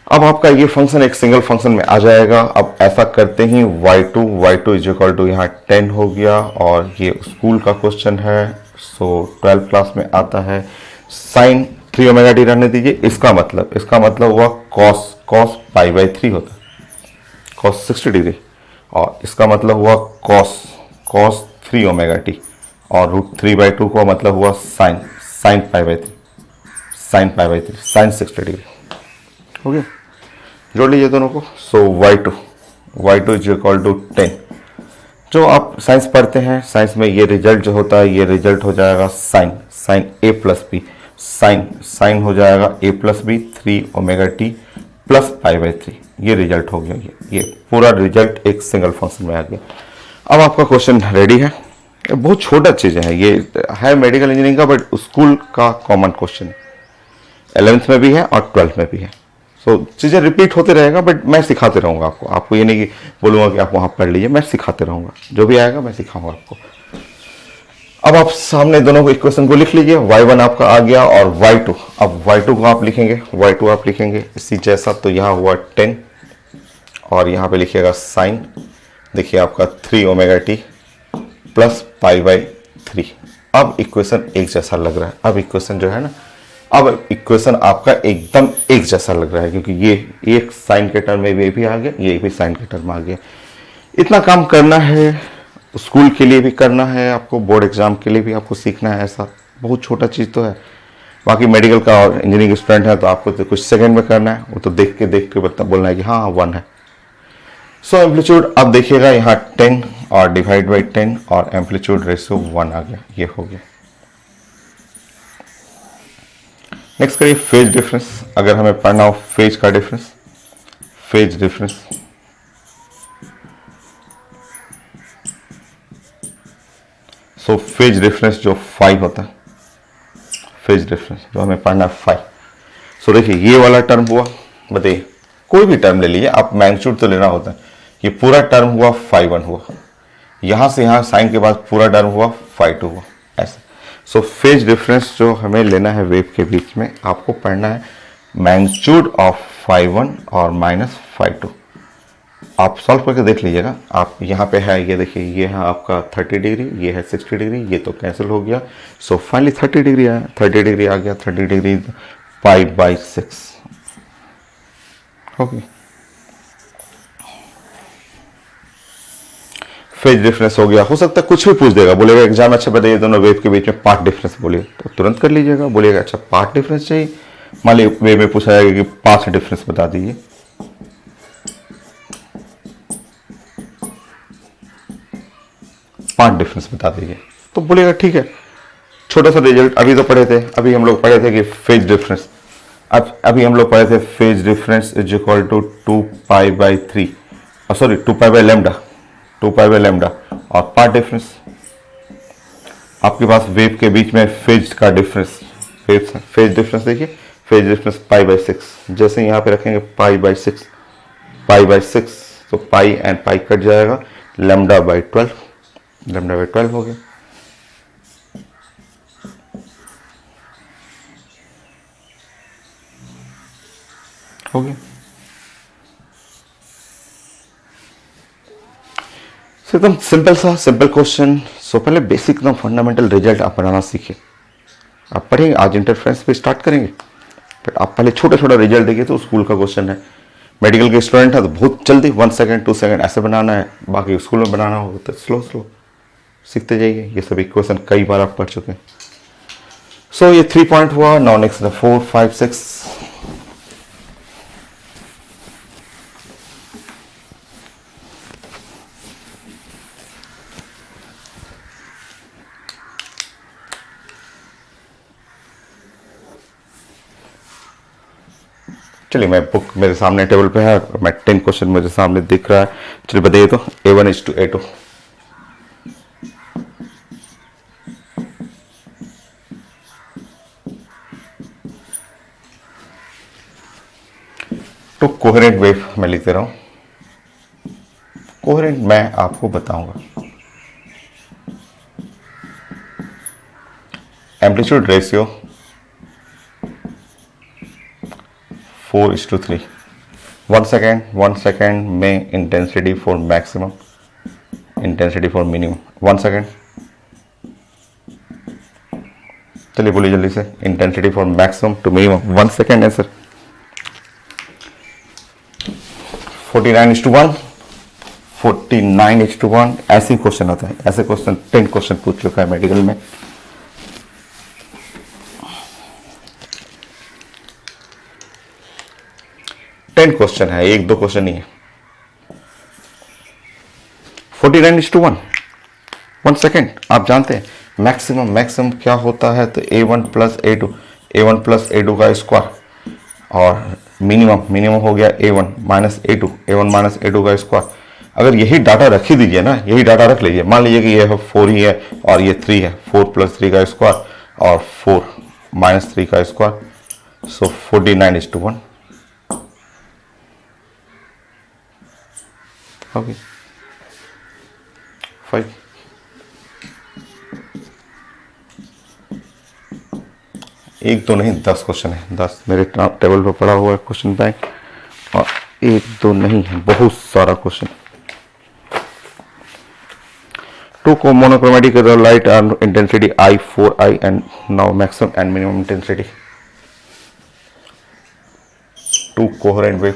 अब आपका ये फंक्शन एक सिंगल फंक्शन में आ जाएगा। अब ऐसा करते ही y2 इज इक्वल टू यहाँ 10 हो गया, और ये स्कूल का क्वेश्चन है, सो 12th क्लास में आता है। साइन 3 ओमेगा टी रहने दीजिए, इसका मतलब हुआ कॉस π/3 होता है, कॉस 60 डिग्री, और इसका मतलब हुआ कॉस 3 ओमेगा टी, और √3/2 का मतलब हुआ साइन π/3, साइन 60 डिग्री हो गया। जोड़ लीजिए दोनों को। सो y2 इज इक्वल टू 10। जो आप साइंस पढ़ते हैं, साइंस में ये रिजल्ट जो होता है, ये रिजल्ट हो जाएगा sine a plus B, sine हो जाएगा a plus B 3 omega T plus π/3। ये रिजल्ट हो गया। ये पूरा रिजल्ट एक सिंगल फंक्शन में आ गया। अब आपका क्वेश्चन रेडी है। ये बहुत छोटा चीज़ है, ये है मेडिकल इंजीनियरिंग का, बट स्कूल का कॉमन क्वेश्चन है, 11th में भी है और 12th में भी है। सो चीज़ें रिपीट होते रहेगा, बट मैं सिखाते रहूँगा आपको ये नहीं कि बोलूँगा कि आप वहाँ पढ़ लीजिए, मैं सिखाते रहूँगा, जो भी आएगा मैं सिखाऊंगा आपको। अब आप सामने दोनों को इक्वेशन को लिख लीजिए। y1 आपका आ गया और y2, अब y2 को आप लिखेंगे इसी जैसा, तो यहाँ हुआ 10, और यहाँ पे लिखिएगा साइन, देखिए आपका 3 ओमेगा टी प्लस π/3। अब इक्वेशन एक जैसा लग रहा है। अब इक्वेशन जो है ना, अब इक्वेशन आपका एकदम एक जैसा लग रहा है, क्योंकि ये एक साइन के टर्म में ये भी आ गया, ये भी साइन के टर्म में आ गया। इतना काम करना है, स्कूल के लिए भी करना है आपको, बोर्ड एग्जाम के लिए भी आपको सीखना है। ऐसा बहुत छोटा चीज़ तो है। बाकी मेडिकल का और इंजीनियरिंग स्टूडेंट है तो आपको तो कुछ सेकंड में करना है, वो तो देख के बोलना है कि हाँ 1 है। सो एम्पलीट्यूड अब देखिएगा यहाँ 10 और डिवाइड बाई 10, और एम्पलीट्यूड रेशियो 1 आ गया, ये हो गया। नेक्स्ट करिए फेज डिफरेंस। अगर हमें पढ़ना हो फेज का difference, phase difference so phase difference जो 5 होता है, फेज डिफरेंस जो हमें पढ़ना है 5। सो देखिए ये वाला टर्म हुआ, बताइए कोई भी टर्म ले लीजिए, आप मैग्नीट्यूड तो लेना होता है। ये पूरा टर्म हुआ 5/1 हुआ, यहां से यहां साइन के बाद पूरा टर्म हुआ 5/2 हुआ, ऐसा। सो फेज डिफरेंस जो हमें लेना है वेव के बीच में, आपको पढ़ना है मैग्नीट्यूड ऑफ 5/1 और -5/2। आप सॉल्व करके देख लीजिएगा। आप यहाँ पे है, ये देखिए ये है आपका 30 डिग्री, ये है 60 डिग्री, ये तो कैंसिल हो गया। सो फाइनली 30 डिग्री आया, 30 डिग्री आ गया, 30 डिग्री 5/6 ओके। फेज डिफरेंस हो गया। हो सकता है कुछ भी पूछ देगा, बोलेगा एग्जाम अच्छा बताइए दोनों वेव के बीच में पाथ डिफरेंस बोलिए, तो तुरंत कर लीजिएगा। बोलिएगा अच्छा पाथ डिफरेंस चाहिए, मान लीजिए वेव में पूछा जाएगा कि पाथ डिफरेंस बता दीजिए, पाथ डिफरेंस बता दीजिए, तो बोलेगा ठीक है। छोटा सा रिजल्ट अभी तो पढ़े थे, अभी हम लोग पढ़े थे कि फेज डिफरेंस, अभी हम लोग पढ़े थे phase difference is equal to 2π/3, sorry 2π/λ, 2π/λ, और पाथ डिफरेंस आपके पास वेव के बीच में फेज का डिफरेंस, फेज डिफरेंस देखिए, फेज डिफरेंस π/6। जैसे यहाँ पे रखेंगे π/6, तो पाई एंड पाई कट जाएगा, λ/12, λ/12 हो गया। हो गया। एकदम सिंपल क्वेश्चन। सो पहले बेसिक एकदम फंडामेंटल रिजल्ट आप बनाना सीखिए। आप पढ़ेंगे, आज इंटरफ्रेंस पे स्टार्ट करेंगे, बट आप पहले छोटा रिजल्ट देखिए। तो स्कूल का क्वेश्चन है, मेडिकल के स्टूडेंट है तो बहुत जल्दी 1 सेकेंड 2 सेकेंड ऐसे बनाना है, बाकी स्कूल में बनाना हो तो स्लो सीखते जाइए। ये सभी क्वेश्चन कई बार आप पढ़ चुके हैं। सो ये 3 पॉइंट हुआ। नाउ नेक्स्ट 4 5 6 चलिए मैं बुक मेरे सामने टेबल पे है, मैं 10 क्वेश्चन मेरे सामने दिख रहा है। चलिए बताइए तो A1:A2। तो कोहेरेंट वेव मैं लिख दे रहा हूं। कोहेरेंट मैं आपको बताऊंगा। Amplitude ratio 4:3। 1 सेकेंड में intensity for maximum, intensity for minimum. 1 second. चलिए बोलिए जल्दी से, intensity for maximum to minimum 1 second है सर। 49:1, 49:1 ऐसे ही क्वेश्चन होता है। ऐसे क्वेश्चन 10 क्वेश्चन पूछ चुका है मेडिकल में। क्वेश्चन है, 1-2 क्वेश्चन नहीं है। 49:1, 1 सेकेंड। आप जानते हैं मैक्सिमम, मैक्सिमम क्या होता है? तो A1 plus A2, A1 plus A2 का स्क्वायर, और मिनिमम, मिनिमम हो गया A1 minus A2, A1 minus A2 का स्क्वायर। अगर यही डाटा रख ही दीजिए ना, यही डाटा रख लीजिए। मान लीजिए कि ये 4 ही है और ये 3 है, 4 प्लस 3 का स्क्वायर और 4 माइनस 3 का स्क्वायर। सो 49:1 ओके 5। एक दो नहीं 10 क्वेश्चन है, 10 मेरे टेबल पर पड़ा हुआ है क्वेश्चन बैंक, और 1-2 नहीं है, बहुत सारा question. 2 monochromatic light intensity I, 4I and now maximum and minimum intensity. 2 coherent wave.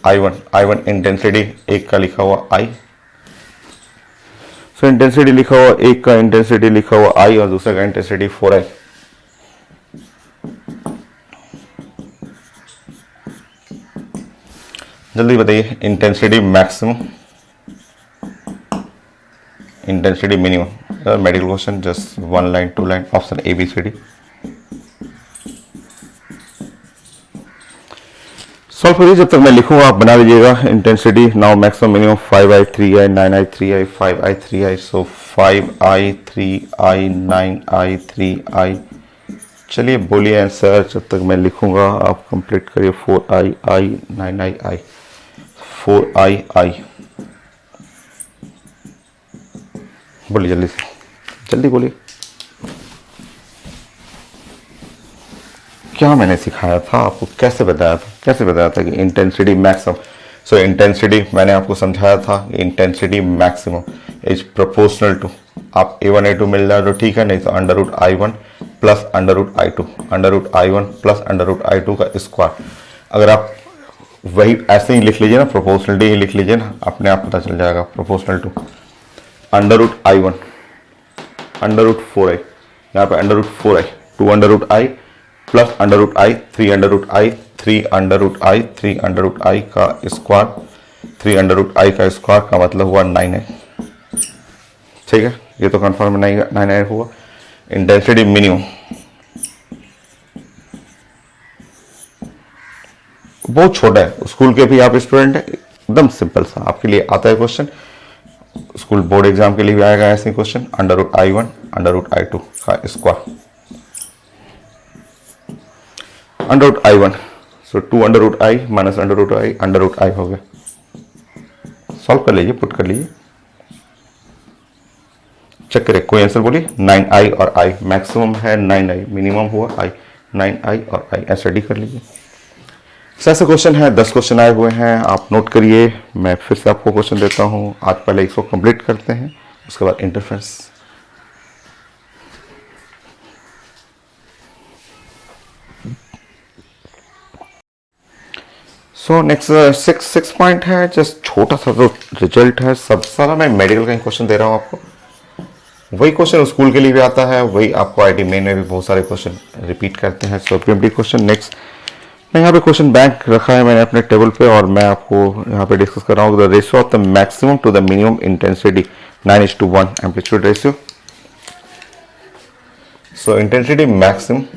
I1 intensity एक का लिखा हुआ I, सो इंटेंसिटी लिखा हुआ एक का, इंटेंसिटी लिखा हुआ I और दूसरे का इंटेंसिटी 4I। जल्दी बताइए, intensity maximum, intensity minimum. Medical question, just 1 line 2 line, option ABCD। Solve करिए, जब तक मैं लिखूंगा आप बना लीजिएगा। Intensity now maximum minimum 5I 3I 9I 3I 5I 3I, सो 5I 3I 9I 3I। चलिए बोलिए आंसर, जब तक मैं लिखूंगा आप कंप्लीट करिए। 4I 9I 4I। बोलिए जल्दी से, जल्दी बोलिए। क्या मैंने सिखाया था आपको, कैसे बताया था, कैसे बताया था कि इंटेंसिटी मैक्सिमम। सो इंटेंसिटी मैंने आपको समझाया था, intensity maximum is proportional to, आप A1 A2 मिल जाए तो ठीक है, नहीं तो √I1 plus √I2, √I1 plus √I2 का स्क्वायर। अगर आप वही ऐसे ही लिख लीजिए ना, प्रोपोर्शनलिटी ही लिख लीजिए ना, अपने आप पता चल जाएगा। प्रोपोर्शनल टू √I1 √4I, यहाँ पे √4I, 2 प्लस √I, 3 3 का स्क्वायर, 3 का स्क्वायर का मतलब हुआ 9 है। ठीक है, ये तो कंफर्म 9 हुआ। इंटेंसिटी मिनिमम बहुत छोटा है, स्कूल के भी आप स्टूडेंट है, एकदम सिंपल सा आपके लिए आता है क्वेश्चन। स्कूल बोर्ड एग्जाम के लिए भी आएगा ऐसे क्वेश्चन। √I1 √I2 का square, √I1, so 2 minus √I हो गया। सॉल्व कर लीजिए, पुट कर लीजिए, चेक करिए कोई आंसर बोलिए। 9I और I, मैक्सिमम है 9I, मिनिमम हुआ I, 9I और I, ऐसा डी कर लीजिए। ऐसे क्वेश्चन है, 10 क्वेश्चन आए हुए हैं, आप नोट करिए। मैं फिर से आपको क्वेश्चन देता हूं, आज पहले इसको कंप्लीट करते हैं, उसके बाद इंटरफेरेंस। सो नेक्स्ट 6 पॉइंट है, जस्ट छोटा सा जो रिजल्ट है, सब सारा मैं मेडिकल का क्वेश्चन दे रहा हूं आपको। वही क्वेश्चन स्कूल के लिए भी आता है, वही आपको IT मेन में भी बहुत सारे क्वेश्चन रिपीट करते हैं। सो PMT क्वेश्चन नेक्स्ट, मैं यहाँ पे क्वेश्चन बैंक रखा है मैंने अपने टेबल पे, और मैं आपको यहाँ पे डिस्कस कर रहा हूँ the ratio of the maximum to the minimum intensity 9:1 amplitude ratio. So intensity maximum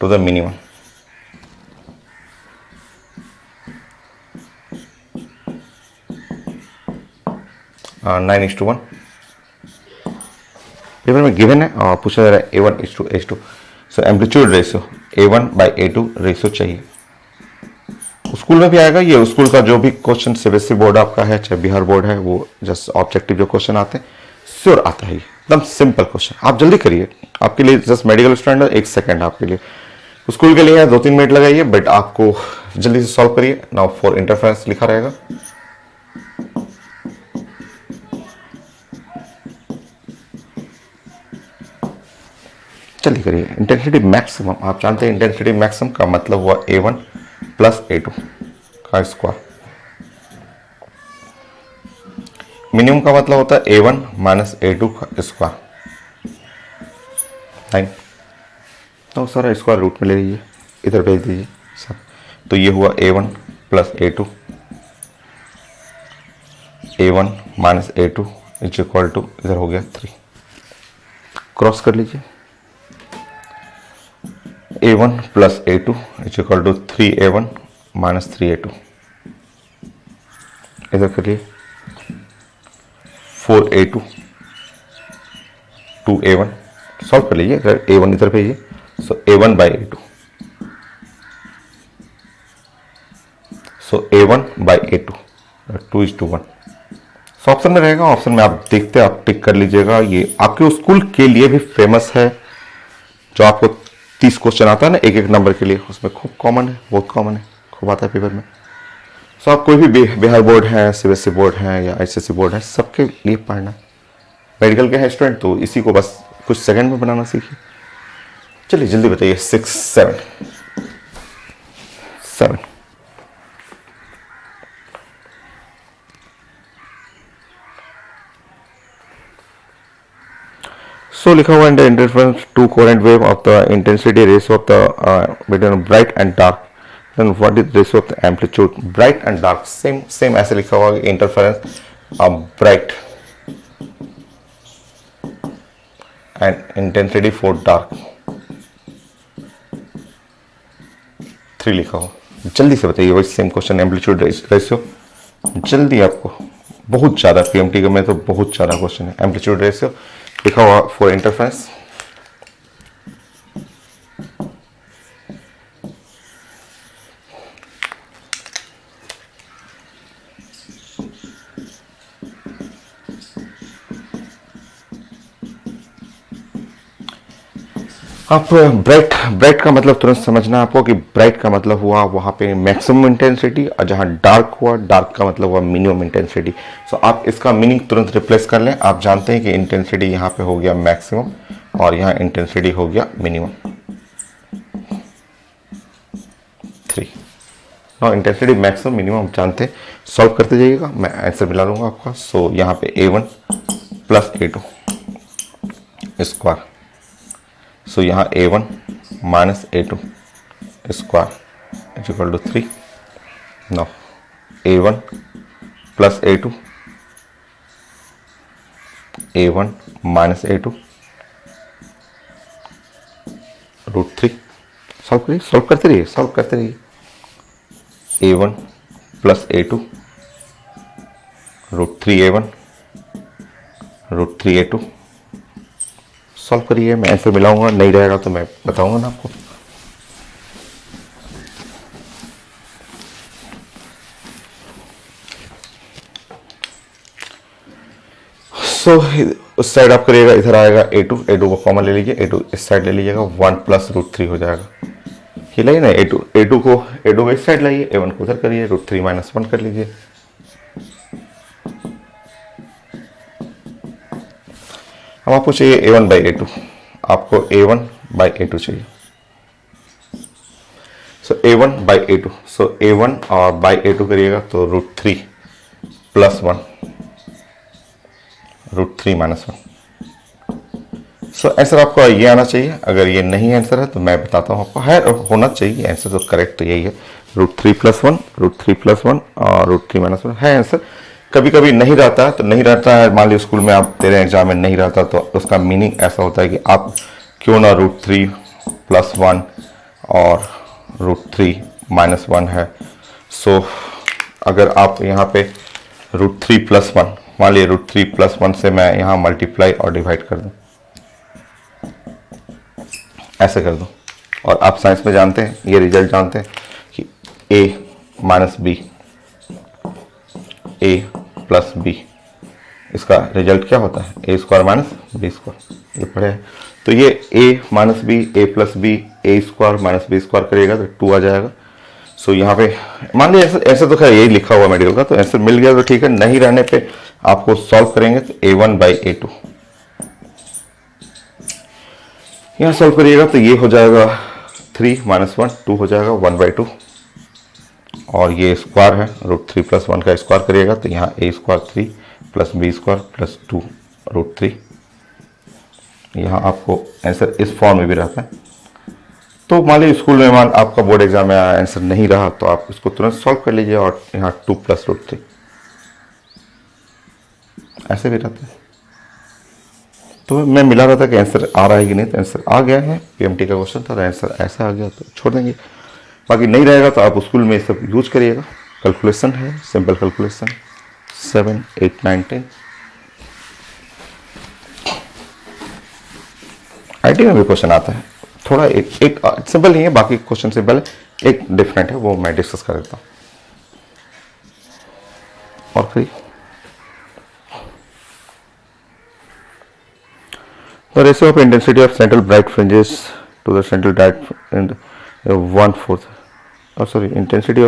to the minimum. Uh, 9:1 paper में गिवन है और पूछा जा रहा है A1:H2. सो एम्पलीट्यूड रेशियो A1/A2 रेशियो चाहिए. स्कूल में भी आएगा ये. स्कूल का जो भी क्वेश्चन सीबीएसई बोर्ड आपका है चाहे बिहार बोर्ड है, वो जस्ट ऑब्जेक्टिव जो क्वेश्चन आते हैं श्योर आता है. एकदम सिंपल क्वेश्चन. आप जल्दी करिए. आपके लिए जस्ट मेडिकल स्टूडेंट 1 सेकेंड आपके लिए. स्कूल के लिए है 2-3 मिनट लगाइए, बट आपको जल्दी से सॉल्व करिए. नाउ फॉर इंटरफेरेंस लिखा रहेगा. जल्दी करिए. इंटेंसिटी मैक्सिमम, आप जानते हैं इंटेंसिटी मैक्सिमम का मतलब हुआ A1 + A2 का स्क्वायर. मिनिमम का मतलब होता है A1 - A2 का स्क्वायर. 9. तो सारा स्क्वायर रूट में ले लीजिए, इधर भेज दीजिए सब. तो ये हुआ A1 + A2. A1 - A2 = इधर हो गया 3. क्रॉस कर लीजिए. A1 + A2 = 3A1 - 3A2. इधर करिए. 4A2 2A1. सॉल्व कर लीजिए. A1 इधर भेजिए. सो A1/A2. सो A1/A2 2:1. सो ऑप्शन में रहेगा. ऑप्शन में आप देखते आप टिक कर लीजिएगा. ये आपके स्कूल के लिए भी फेमस है. जो आपको 30 क्वेश्चन आता है ना एक नंबर के लिए, उसमें खूब कॉमन है, बहुत कॉमन है, खूब आता है पेपर में. सो आप कोई भी बिहार बोर्ड है, सीबीएसई बोर्ड है या एचएससी बोर्ड है, सबके लिए पढ़ना. मेडिकल के है स्टूडेंट तो इसी को बस कुछ सेकंड में बनाना सीखिए. चलिए जल्दी बताइए. 6 7 7. So लिखा हुआ in the interference two coherent wave of the intensity ratio of the between bright and dark. Then what is ratio of the amplitude? Bright and dark same ऐसे लिखा हुआ interference bright and intensity for dark. 3 लिखा हुआ. जल्दी से बताइए. वही same question amplitude ratio. जल्दी आपको बहुत ज़्यादा पीएमटी में तो बहुत ज़्यादा क्वेश्चन है. एम्पलीट्यूड रेशियो लिखा हुआ फॉर इंटरफेरेंस. आप ब्राइट का मतलब तुरंत समझना आपको कि ब्राइट का मतलब हुआ वहां पे मैक्सिमम इंटेंसिटी, और जहां डार्क हुआ डार्क का मतलब हुआ मिनिमम इंटेंसिटी. सो आप इसका मीनिंग तुरंत रिप्लेस कर लें. आप जानते हैं कि इंटेंसिटी यहाँ पे हो गया मैक्सिमम और यहाँ इंटेंसिटी हो गया minimum. 3. No intensity maximum minimum जानते हैं. सॉल्व करते जाइएगा, मैं आंसर मिला लूंगा आपका. सो यहाँ पे A1 + A2 स्क्वायर. सो यहाँ A1 - A2 square = 3. No A1 + A2 A1 - A2 √3. Solve करिए. सॉल्व करते रहिए. A1 + A2 √3A1 √3A2. Solve करिए. मैं आंसर मिलाऊंगा. नहीं रहेगा तो मैं बताऊंगा ना आपको. सो उस साइड आप करिएगा. इधर आएगा A2 को कॉमन ले लीजिए. A2 इस साइड ले लीजिएगा. 1 + √3 हो जाएगा. ये लाइए ना. A2 को इस साइड लाइए. A1 को उधर करिए. √3 - 1 कर लीजिए. अब आपको चाहिए A1/A2. आपको A1/A2 चाहिए. सो A1/A2. सो A1 और /A2 करिएगा तो √3 + 1 √3 - 1. सो आंसर आपको ये आना चाहिए. अगर ये नहीं आंसर है तो मैं बताता हूँ आपको. है होना चाहिए आंसर. तो करेक्ट तो यही है. √3 + 1 √3 + 1 और √3 - 1 है आंसर. कभी कभी नहीं रहता है, तो नहीं रहता है, मान लीजिए स्कूल में आप तेरे एग्जाम में नहीं रहता, तो उसका मीनिंग ऐसा होता है कि आप क्यों ना √3 + 1 और √3 - 1 है। सो अगर आप यहाँ पे √3 + 1, मान लीजिए √3 + 1 से मैं यहाँ मल्टीप्लाई और डिवाइड कर दूँ, ऐसे कर दूँ। और आप साइंस में जानते हैं, ये रिजल्ट जानते हैं कि a + b इसका रिजल्ट क्या होता है, a² - b², ये पढ़े हैं। तो ये a - b, a + b, a² - b² करिएगा तो 2 आ जाएगा। सो यहाँ पे मान लीजिए ऐसे तो खैर यही लिखा हुआ मेडिकल का, तो आंसर मिल गया तो ठीक है, नहीं रहने पे आपको सॉल्व करेंगे तो a1/a2 यहाँ सॉल्व करिएगा तो ये हो जाएगा 3 - 1 2 हो जाएगा 1/2, और ये स्क्वायर है, √3 + 1 का स्क्वायर करिएगा तो यहाँ a² 3 + b² + 2 √3। यहाँ आपको आंसर इस फॉर्म में भी रहता है। तो मान लीजिए स्कूल में मान आपका बोर्ड एग्जाम में आंसर नहीं रहा तो आप इसको तुरंत सॉल्व कर लीजिए, और यहाँ 2 + √3 ऐसे भी रहता है। तो मैं मिला रहा था कि आंसर आ रहा है कि नहीं, तो आंसर आ गया है। पीएमटी का क्वेश्चन था, आंसर ऐसा आ गया तो छोड़ देंगे, बाकी नहीं रहेगा तो आप स्कूल में सब यूज करिएगा। कैलकुलेशन है, सिंपल कैलकुलेशन 7 8 9 10। आईटी में भी क्वेश्चन आता है, थोड़ा एक सिंपल नहीं है, बाकी क्वेश्चन सिंपल है, एक डिफरेंट है, वो मैं डिस्कस कर देता हूँ। और फिर the ratio of intensity of central bright fringes to the central dark and 1/4, intensity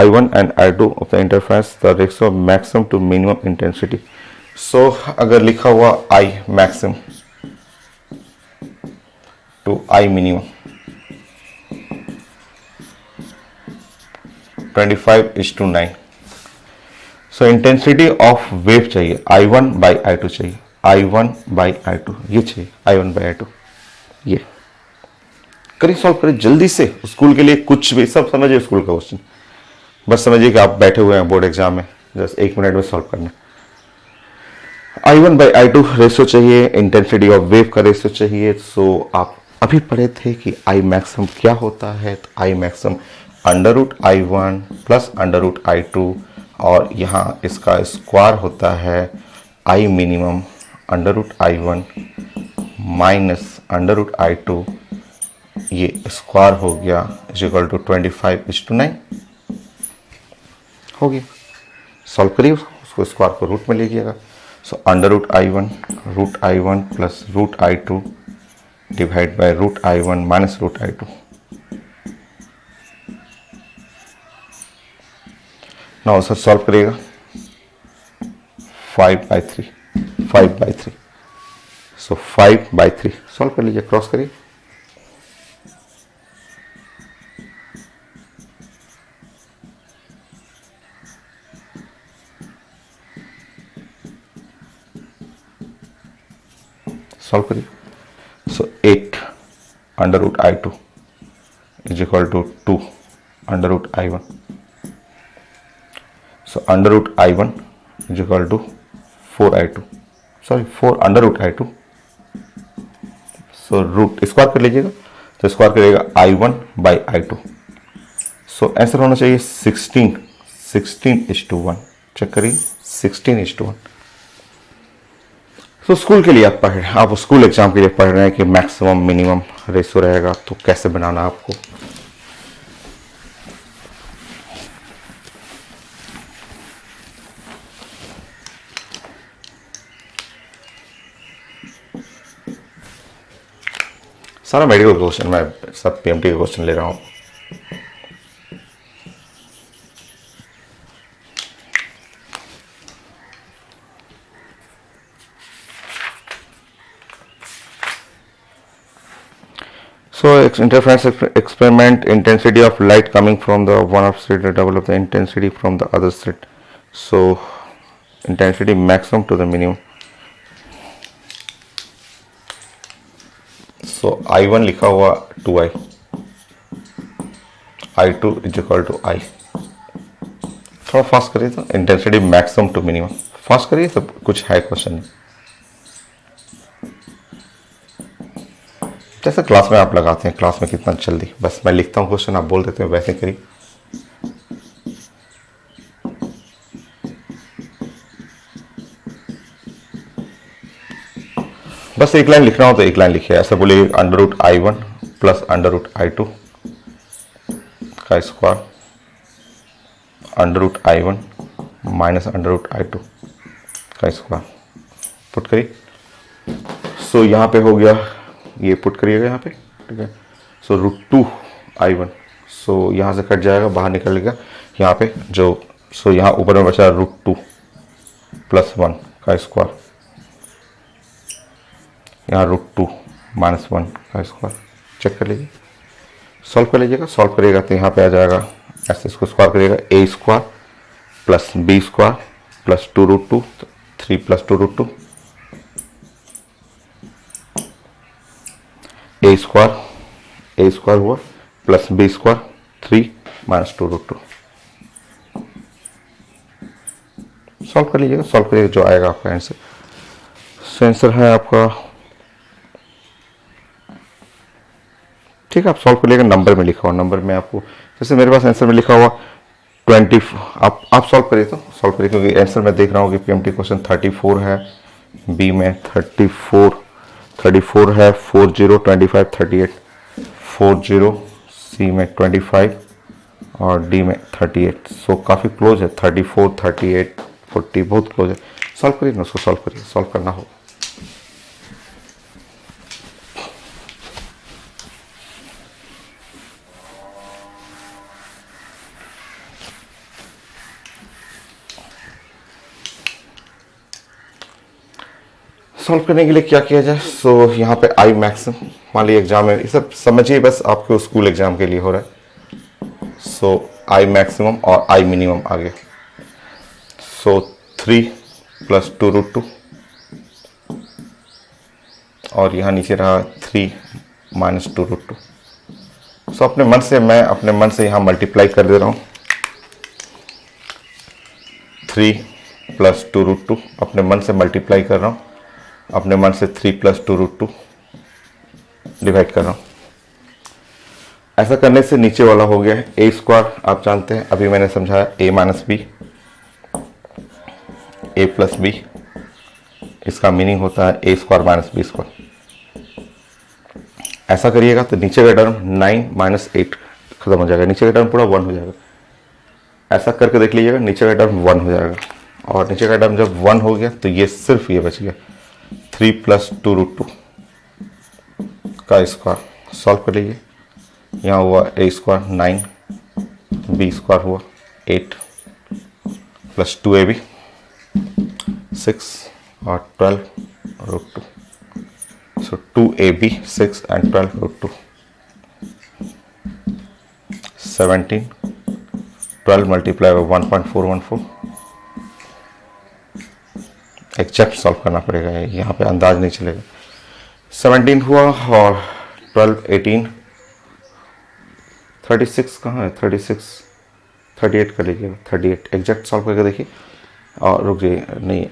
I1 and I2 of the interference, the ratio of maximum to minimum intensity. So अगर लिखा हुआ I maximum to I minimum 25:9, so intensity of wave चाहिए I1/I2 चाहिए, I1/I2 ये चाहिए, I1/I2 ये करिए, solve करिए जल्दी से। स्कूल के लिए कुछ भी सब समझिए, स्कूल का क्वेश्चन बस समझिए कि आप बैठे हुए हैं बोर्ड एग्जाम में, जस्ट 1 मिनट में सॉल्व करना। I1/I2 रेशियो चाहिए, इंटेंसिटी ऑफ वेव का रेशियो चाहिए। सो आप अभी पढ़े थे कि I मैक्सिमम क्या होता है, तो I मैक्सिमम √I1 + √I2, और यहाँ इसका स्क्वायर होता है I मिनिमम √I1 - √I2, ये स्क्वायर हो गया = 25:9 हो गया। सॉल्व करिए उसको स्क्वायर को रूट में लीजिएगा। सो √I1 √I1 + √I2 divide by √I1 - √I2। ना उसे सॉल्व करिएगा 5/3 सो 5/3 सॉल्व कर लीजिए, क्रॉस करिए। सॉल्व करिए। सो 8 √I2 = 2 √I1। सो √I1 = 4I2, 4 √I2। So root square कर लीजिएगा तो स्क्वायर करिएगा I1/I2। सो आंसर होना चाहिए 16:1। चेक करिए 16:1। तो स्कूल के लिए आप पढ़ रहे हैं, आप स्कूल एग्जाम के लिए पढ़ रहे हैं कि मैक्सिमम मिनिमम रेशियो रहेगा, तो कैसे बनाना आपको। सारा मेडिकल क्वेश्चन, मैं सब पीएमटी के क्वेश्चन ले रहा हूँ। So interference experiment, intensity of light coming from the one of slit double of the intensity from the other slit. So intensity maximum to the minimum. So I1 लिखा हुआ 2I, I2 = I। थोड़ा fast करिए तो intensity maximum to minimum, fast करिए तो कुछ है question जैसे क्लास में आप लगाते हैं, क्लास में कितना जल्दी, बस मैं लिखता हूँ क्वेश्चन, आप बोल देते हैं, वैसे करिए। बस एक लाइन लिखना हो तो एक लाइन लिखिए, ऐसा बोलिए √I1 प्लस √I2 का स्क्वायर √I1 माइनस √I2 का स्क्वायर पुट करिए। सो यहाँ पे हो गया, ये पुट करिएगा यहाँ पे, ठीक है। सो √2I1, सो यहाँ से कट जाएगा, बाहर निकलेगा यहाँ पे जो, सो यहाँ ऊपर में बचा √2 प्लस 1 का स्क्वायर, यहाँ √2 माइनस 1 का स्क्वायर। चेक कर लीजिए, सॉल्व कर लीजिएगा। सॉल्व करिएगा तो यहाँ पे आ जाएगा, ऐसे इसको स्क्वायर करिएगा, a square plus b square plus 2√2, 3 plus 2√2, a square हुआ plus b square 3 minus 2√2। Solve कर लीजिएगा, सॉल्व करिएगा, जो आएगा आपका आंसर। सो आंसर है आपका, ठीक है। आप सॉल्व कर लीजिएगा, नंबर में लिखा हुआ, नंबर में आपको, जैसे मेरे पास आंसर में लिखा हुआ 20, आप सॉल्व करिए तो सॉल्व करिए, क्योंकि आंसर में देख रहा हूँ कि पीएमटी क्वेश्चन 34 है, बी में 34 है, 40 25 38 40, सी में 25 और डी में 38। सो काफ़ी क्लोज है, 34 38 40 बहुत क्लोज है। सॉल्व करिए ना, उसको सॉल्व करिए, सॉल्व करना हो। सॉल्व करने के लिए क्या किया जाए, सो यहाँ पे आई मैक्सिमम, मान लीजिए एग्जाम है, ये सब समझिए, बस आपके स्कूल एग्जाम के लिए हो रहा है। सो आई मैक्सिमम और आई मिनिमम आ गया। सो 3 प्लस 2√2 और यहाँ नीचे रहा 3 माइनस 2√2। सो अपने मन से यहाँ मल्टीप्लाई कर दे रहा हूँ, 3 प्लस 2√2 अपने मन से मल्टीप्लाई कर रहा हूँ, अपने मन से 3 प्लस 2√2 डिवाइड कर रहा हूँ। ऐसा करने से नीचे वाला हो गया है a स्क्वायर, आप जानते हैं, अभी मैंने समझाया a minus b, a plus b, इसका मीनिंग होता है a square minus b square. ऐसा करिएगा तो नीचे का टर्म 9 माइनस 8 खत्म हो जाएगा, नीचे का टर्म पूरा 1 हो जाएगा। ऐसा करके देख लीजिएगा, नीचे का टर्म 1 हो जाएगा, और नीचे का टर्म जब 1 हो गया तो ये सिर्फ ये बच गया 3 प्लस 2√2 का स्क्वायर। सॉल्व कर लीजिए, यहाँ हुआ a स्क्वायर 9, b स्क्वायर हुआ 8 प्लस 2ab 6 और 12√2। सो 2ab 6 and 12√2 17, 12 multiply by 1.414। Exact solve करना पड़ेगा, यहाँ पे अंदाज नहीं चलेगा। 17 हुआ और 12 18, 36 कहाँ है, 38 कर लीजिएगा, 38 एग्जैक्ट सॉल्व करके देखिए। और रुक जाइए, नहीं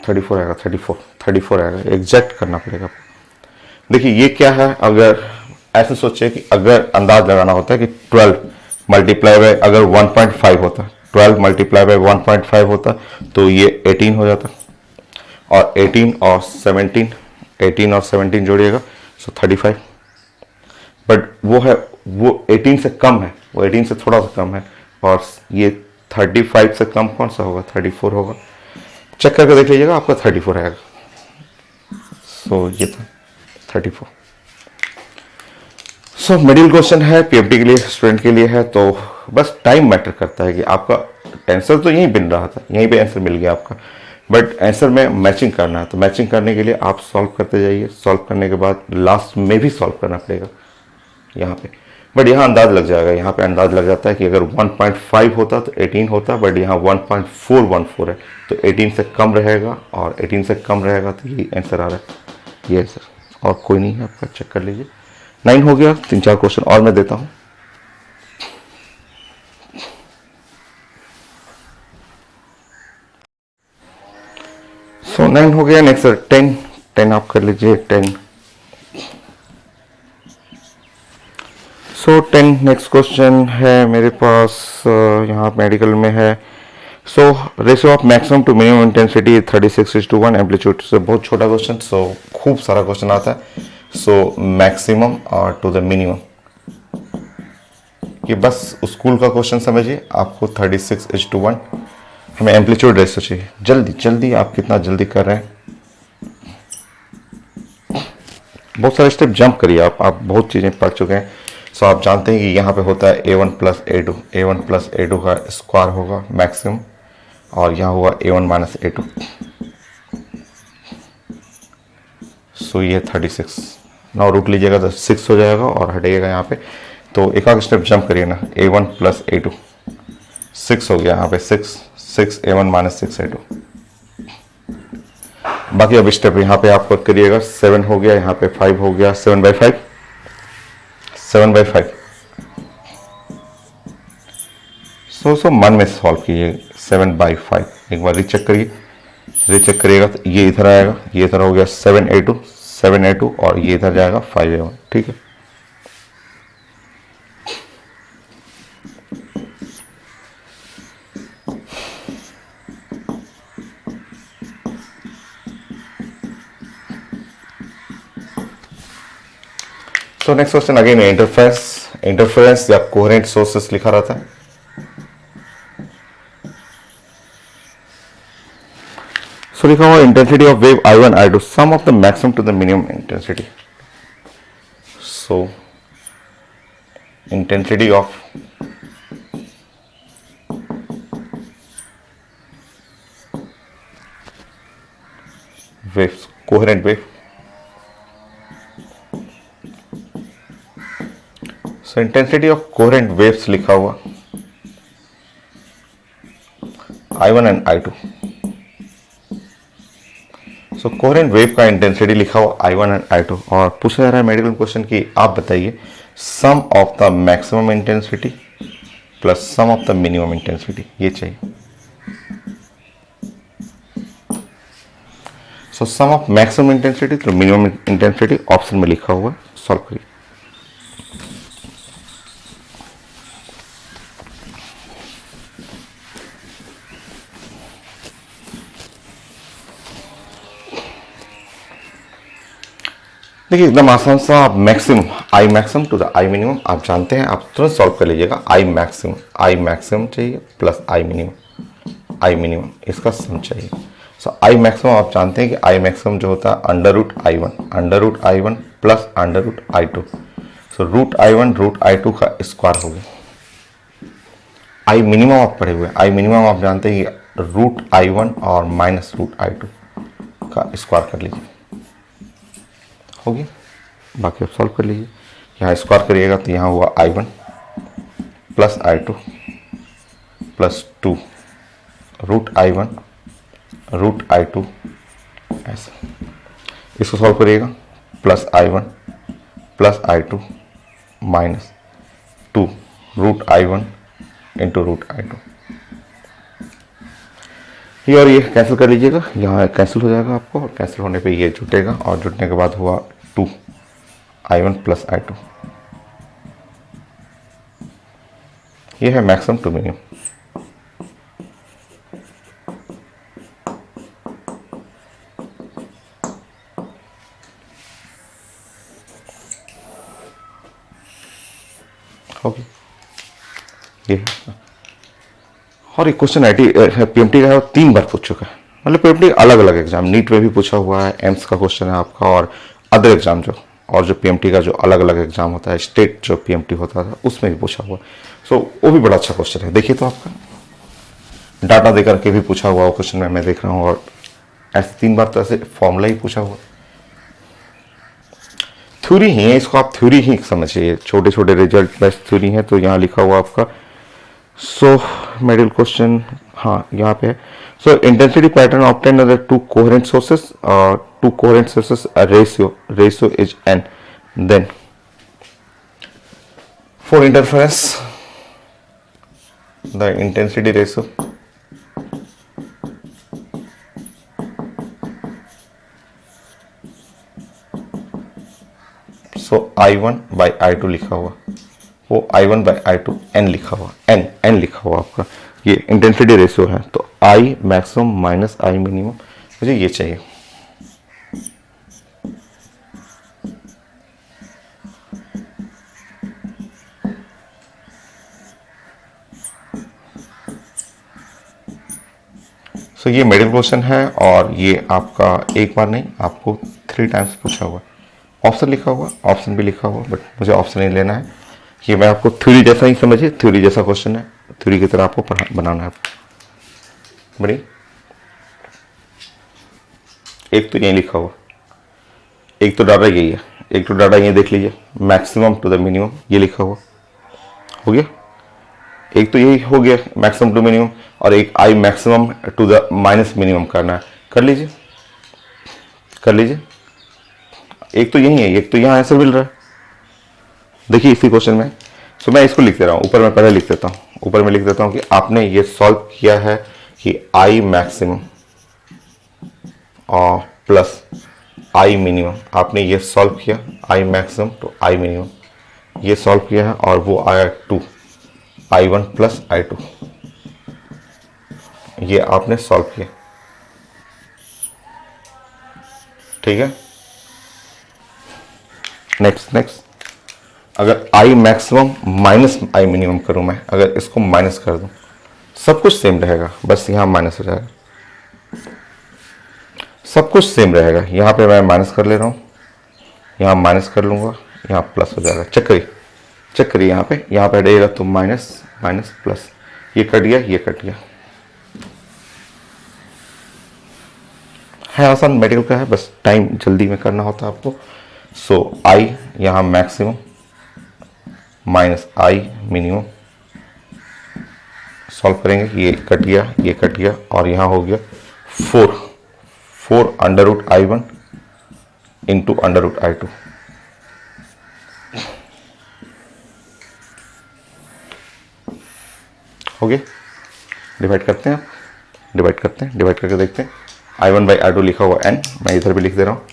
34 आएगा, 34 आएगा, एग्जैक्ट करना पड़ेगा। देखिए ये क्या है, अगर ऐसे सोचिए कि अगर अंदाज लगाना होता है कि 12 मल्टीप्लाई बाय अगर 1.5 होता, 12 मल्टीप्लाई बाय 1.5 होता तो ये 18 हो जाता, और 18 और 17 जोड़िएगा सो 35। बट वो 18 से कम है, वो 18 से थोड़ा सा कम है, और ये 35 से कम कौन सा होगा, 34 होगा। चेक करके देख लीजिएगा, आपका 34 आएगा। सो ये था 34। सो मिडिल क्वेश्चन है, पीएमटी के लिए, स्टूडेंट के लिए है, तो बस टाइम मैटर करता है कि आपका आंसर तो यहीं बन रहा था, यहीं पे आंसर मिल गया आपका, बट आंसर में मैचिंग करना है। तो मैचिंग करने के लिए आप सॉल्व करते जाइए, सॉल्व करने के बाद लास्ट में भी सॉल्व करना पड़ेगा यहाँ पे। बट यहाँ अंदाज लग जाएगा, यहाँ पे अंदाज लग जाता है कि अगर 1.5 होता तो 18 होता, बट यहाँ 1.414 है तो 18 से कम रहेगा, और 18 से कम रहेगा तो ये आंसर आ रहा है, ये आंसर, और कोई नहीं है आपका। चेक कर लीजिए, 9 हो गया। 3-4 क्वेश्चन और मैं देता हूँ। 9 हो गया। नेक्स्ट 10, 10 आप कर लीजिए 10। सो 10 नेक्स्ट क्वेश्चन है मेरे पास, यहाँ मेडिकल में है। So ratio of maximum to minimum intensity 36:1 amplitude से बहुत छोटा क्वेश्चन, सो खूब सारा क्वेश्चन आता है। सो मैक्सिमम और टू द मिनिमम, ये बस स्कूल का क्वेश्चन समझिए। आपको 36:1 हमें एम्पलीट्यूड रेशियो चाहिए। जल्दी जल्दी, आप कितना जल्दी कर रहे हैं। बहुत सारे स्टेप जंप करिए। आप बहुत चीज़ें पढ़ चुके हैं। सो आप जानते हैं कि यहाँ पे होता है a1 plus a2, a1 plus a2 का स्क्वायर होगा मैक्सिमम, और यहाँ हुआ a1 माइनस a2। सो ये 36, नौ रूट लीजिएगा तो 6 हो जाएगा और हटेगा यहाँ पे। तो एक आध स्टेप जंप करिए ना, a1 प्लस a2, 6 हो गया यहाँ पे, 6 a1 माइनस 6 a2। बाकी अब स्टेप यहाँ पे आप करिएगा। 7 हो गया, यहाँ पे 5 हो गया, 7/5, 7/5। सो मन में सॉल्व कीजिए 7/5। एक बार रीचेक करिए, रीचेक करिएगा तो ये इधर आएगा, ये इधर हो गया 7a2 और ये इधर जाएगा 5a1। ठीक है, तो नेक्स्ट क्वेश्चन अगेन इंटरफेरेंस या कोहेरेंट सोर्सेस लिखा रहता है। सो लिखा हुआ intensity of wave I1 I2 sum of the maximum to the minimum intensity. So intensity of waves, coherent wave. So intensity of coherent waves लिखा हुआ I1 and I2। So coherent wave का intensity लिखा हुआ I1 and I2, और पूछा जा रहा है मेडिकल क्वेश्चन की आप बताइए sum of the maximum intensity plus sum of the minimum intensity, ये चाहिए। So sum of maximum intensity तो मिनिमम इंटेंसिटी ऑप्शन में लिखा हुआ, सॉल्व करिए। देखिए एकदम आसान सा, आप maximum I maximum to the I minimum आप जानते हैं, आप तुरंत सॉल्व कर लीजिएगा। आई मैक्सिमम चाहिए प्लस आई मिनिमम इसका सम चाहिए। सो आई मैक्सिमम आप जानते हैं कि आई मैक्सिमम जो होता है under root I1 plus √I2। सो √I1 का स्क्वायर हो गया। आई मिनिमम आप पढ़े हुए, आई मिनिमम आप जानते हैं कि √I1 और माइनस √I2 का स्क्वायर कर लीजिए, होगी। बाकी आप सॉल्व कर लीजिए। यहाँ स्क्वायर करिएगा तो यहाँ हुआ I1 plus I2 plus 2 √I1 ऐसा, इसको सॉल्व करिएगा plus I1 plus I2 minus 2 √I1 into √I2। ये और ये कैंसिल कर लीजिएगा, यहाँ कैंसिल हो जाएगा आपको, और कैंसिल होने पे ये जुटेगा, और जुटने के बाद हुआ 2I1 प्लस I2। ये है मैक्सिमम टू मिनिमम। ओके, ये और एक क्वेश्चन पीएमटी का है, 3 बार पूछ चुका है। मतलब पीएमटी अलग अलग एग्जाम, नीट में भी पूछा हुआ है, एम्स का क्वेश्चन है आपका, और अदर एग्जाम जो, और जो पीएमटी का जो अलग अलग एग्जाम होता है, स्टेट जो पीएमटी होता था उसमें भी पूछा हुआ है। सो वो भी बड़ा अच्छा क्वेश्चन है। देखिए तो आपका डाटा देकर के भी पूछा हुआ क्वेश्चन में मैं देख रहा हूँ, और ऐसे 3 बार तो ऐसे फॉर्मूला ही पूछा हुआ। थ्योरी ही है, इसको आप थ्योरी ही समझिए, छोटे छोटे रिजल्ट बेस्ड थ्योरी है। तो यहाँ लिखा हुआ आपका, सो मेडिकल क्वेश्चन, हाँ यहाँ पे है। सो intensity pattern obtain other to coherent sources ratio is n, then for interference the intensity ratio so I1/I2 लिखा हुआ, वो I1/I2 n लिखा हुआ, n लिखा हुआ आपका, ये इंटेंसिटी रेशियो है। तो I maximum minus I minimum, मुझे ये चाहिए। सो ये मिडिल क्वेश्चन है और ये आपका एक बार नहीं, आपको 3 टाइम्स पूछा हुआ। ऑप्शन लिखा हुआ, ऑप्शन भी लिखा हुआ, बट मुझे ऑप्शन नहीं लेना है। ये मैं आपको थ्योरी जैसा ही समझिए, थ्योरी जैसा क्वेश्चन है, थ्योरी की तरह आपको बनाना है। बड़ी एक तो यही लिखा हुआ, एक तो डाटा यही है, एक तो डाटा ये देख लीजिए, मैक्सिमम टू द मिनिमम ये लिखा हुआ हो गया। एक तो यही हो गया मैक्सिमम टू मिनिमम, और एक I maximum to the minus minimum करना है, कर लीजिए कर लीजिए। एक तो यही है, एक तो यहाँ आंसर मिल रहा है, देखिए इसी क्वेश्चन में। सो मैं इसको लिख दे रहा हूँ, ऊपर मैं पहले लिख देता हूँ, ऊपर में लिख देता हूँ कि आपने ये सॉल्व किया है कि आई मैक्सिमम और प्लस आई मिनिमम, आपने ये सॉल्व किया I maximum to I minimum, ये सॉल्व किया है, और वो आया 2 I1 प्लस I2, ये आपने सॉल्व किया, ठीक है। नेक्स्ट अगर I maximum minus I minimum करूं मैं, अगर इसको माइनस कर दूं, सब कुछ सेम रहेगा, बस यहां माइनस हो जाएगा, सब कुछ सेम रहेगा। यहां पे मैं माइनस कर ले रहा हूं, यहां माइनस कर लूंगा, यहां प्लस हो जाएगा। चेक करिए यहाँ पे हटेगा तो माइनस माइनस प्लस, ये कट गया, ये कट गया, है आसान, मेडिकल का है, बस टाइम जल्दी में करना होता है आपको। सो आई यहाँ maximum minus I minimum solve करेंगे, ये कट गया, और यहाँ हो गया 4 under root I1 into under root I2, हो गया। डिवाइड करते हैं, डिवाइड करके देखते हैं। I1/I2 लिखा हुआ n, मैं इधर भी लिख दे रहा हूँ।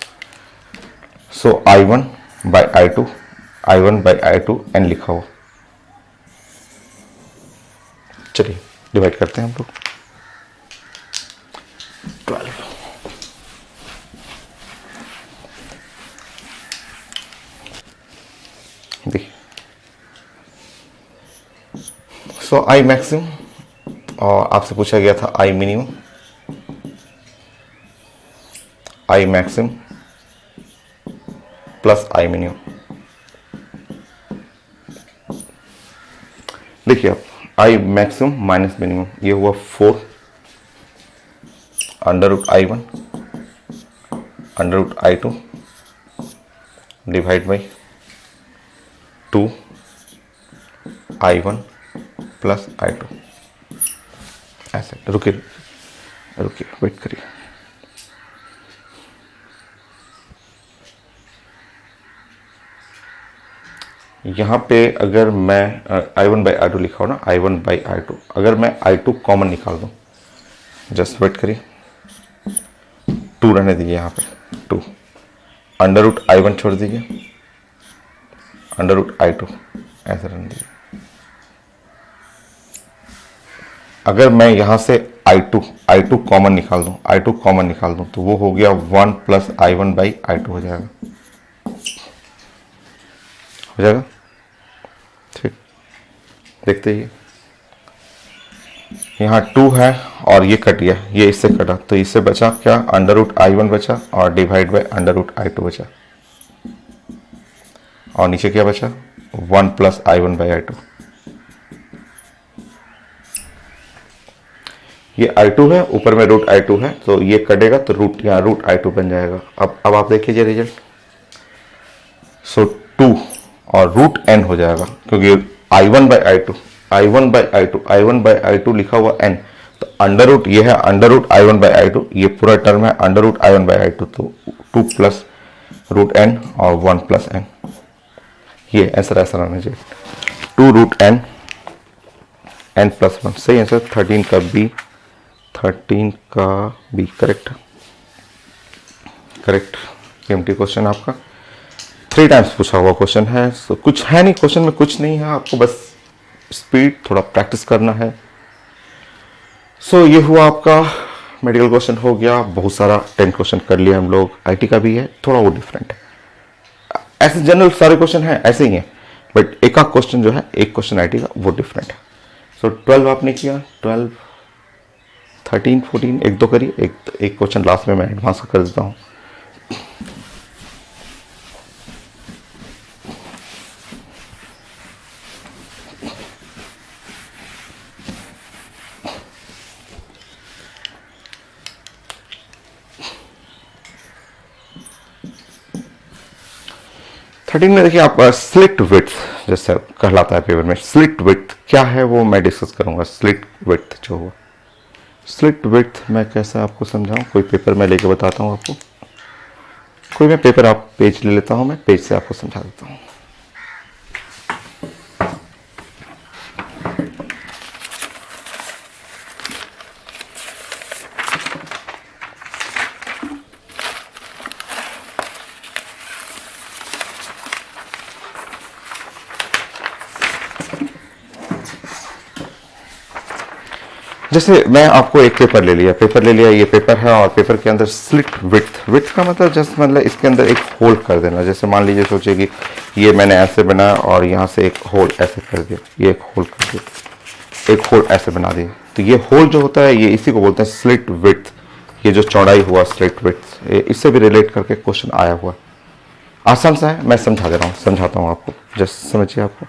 सो I1/I2 n लिखा हुआ। चलिए डिवाइड करते हैं हम लोग। 12 देखिए, सो I मैक्सिमम और आपसे पूछा गया था I minimum, I maximum plus I minimum. देखिए आप, I मैक्सिमम माइनस मिनिमम, ये हुआ 4 under root I1 under root I2 divide by 2 I1 plus I2। ऐसे रुकिए वेट करिए। यहाँ पे अगर मैं I1/I2 लिखा हो ना, I1/I2, अगर मैं I2 कॉमन निकाल दूँ, जस्ट वेट करिए, 2 रहने दीजिए यहाँ पे, 2 अंडर रूट I1 छोड़ दीजिए, अंडर रूट I2 ऐसे रहने दीजिए। अगर मैं यहाँ से I2 कॉमन निकाल दूँ, तो वो हो गया 1 प्लस I1/I2 हो जाएगा, ठीक। देखते ही यहाँ 2 है और ये कट गया, ये इससे कटा, तो इससे बचा क्या, अंडर रूट I1 बचा और divide by under root I2 बचा, और नीचे क्या बचा, 1 प्लस I1/I2। ये I2 है, ऊपर में रूट I2 है, तो ये कटेगा तो रूट, यहाँ रूट I2 बन जाएगा। अब आप देख लीजिए रिजल्ट। सो 2 और रूट n हो जाएगा, क्योंकि I1/I2 लिखा हुआ n, तो अंडर रूट ये है, अंडर रूट I1/I2, ये पूरा टर्म है अंडर रूट I1/I2, तो 2 प्लस रूट n और 1 प्लस n, ये आंसर ऐसा रहना चाहिए, 2 रूट n प्लस 1। सही आंसर 13 का बी करेक्ट। एमटी क्वेश्चन आपका 3 टाइम्स पूछा हुआ क्वेश्चन है, तो कुछ है नहीं क्वेश्चन में, कुछ नहीं है, आपको बस स्पीड थोड़ा प्रैक्टिस करना है। सो ये हुआ आपका मेडिकल क्वेश्चन हो गया, बहुत सारा 10 क्वेश्चन कर लिया हम लोग। आईटी का भी है, थोड़ा वो डिफरेंट है, ऐसे जनरल सारे क्वेश्चन हैं ऐसे ही हैं, बट एक आध क्वेश्चन जो है, एक क्वेश्चन आईटी का वो डिफरेंट है। सो 12 आपने किया, 12 13 14 एक दो करिए, एक क्वेश्चन लास्ट में मैं एडवांस कर देता हूँ। थर्टीन में देखिए आप स्लिट विड्थ जैसे कहलाता है पेपर में, स्लिट विड्थ क्या है वो मैं डिस्कस करूंगा। स्लिट विड्थ जो हुआ, स्लिट विड्थ मैं कैसे आपको समझाऊं, कोई पेपर मैं लेके बताता हूं आपको, कोई मैं पेपर आप पेज ले लेता हूं, मैं पेज से आपको समझा देता हूं। जैसे मैं आपको एक पेपर ले लिया, ये पेपर है और पेपर के अंदर स्लिट विड्थ का मतलब जस्ट मतलब इसके अंदर एक होल कर देना। जैसे मान लीजिए सोचिए कि ये मैंने ऐसे बनाया और यहाँ से एक होल ऐसे कर दिया, ये एक होल कर दिया, एक होल ऐसे बना दिया, तो ये होल जो होता है ये इसी को बोलते हैं स्लिट विड्थ। ये जो चौड़ाई हुआ स्लिट विड्थ, इससे भी रिलेट करके क्वेश्चन आया हुआ। आसान सा है, मैं समझा दे रहा हूँ, समझाता हूँ आपको, जस्ट समझिए आपको।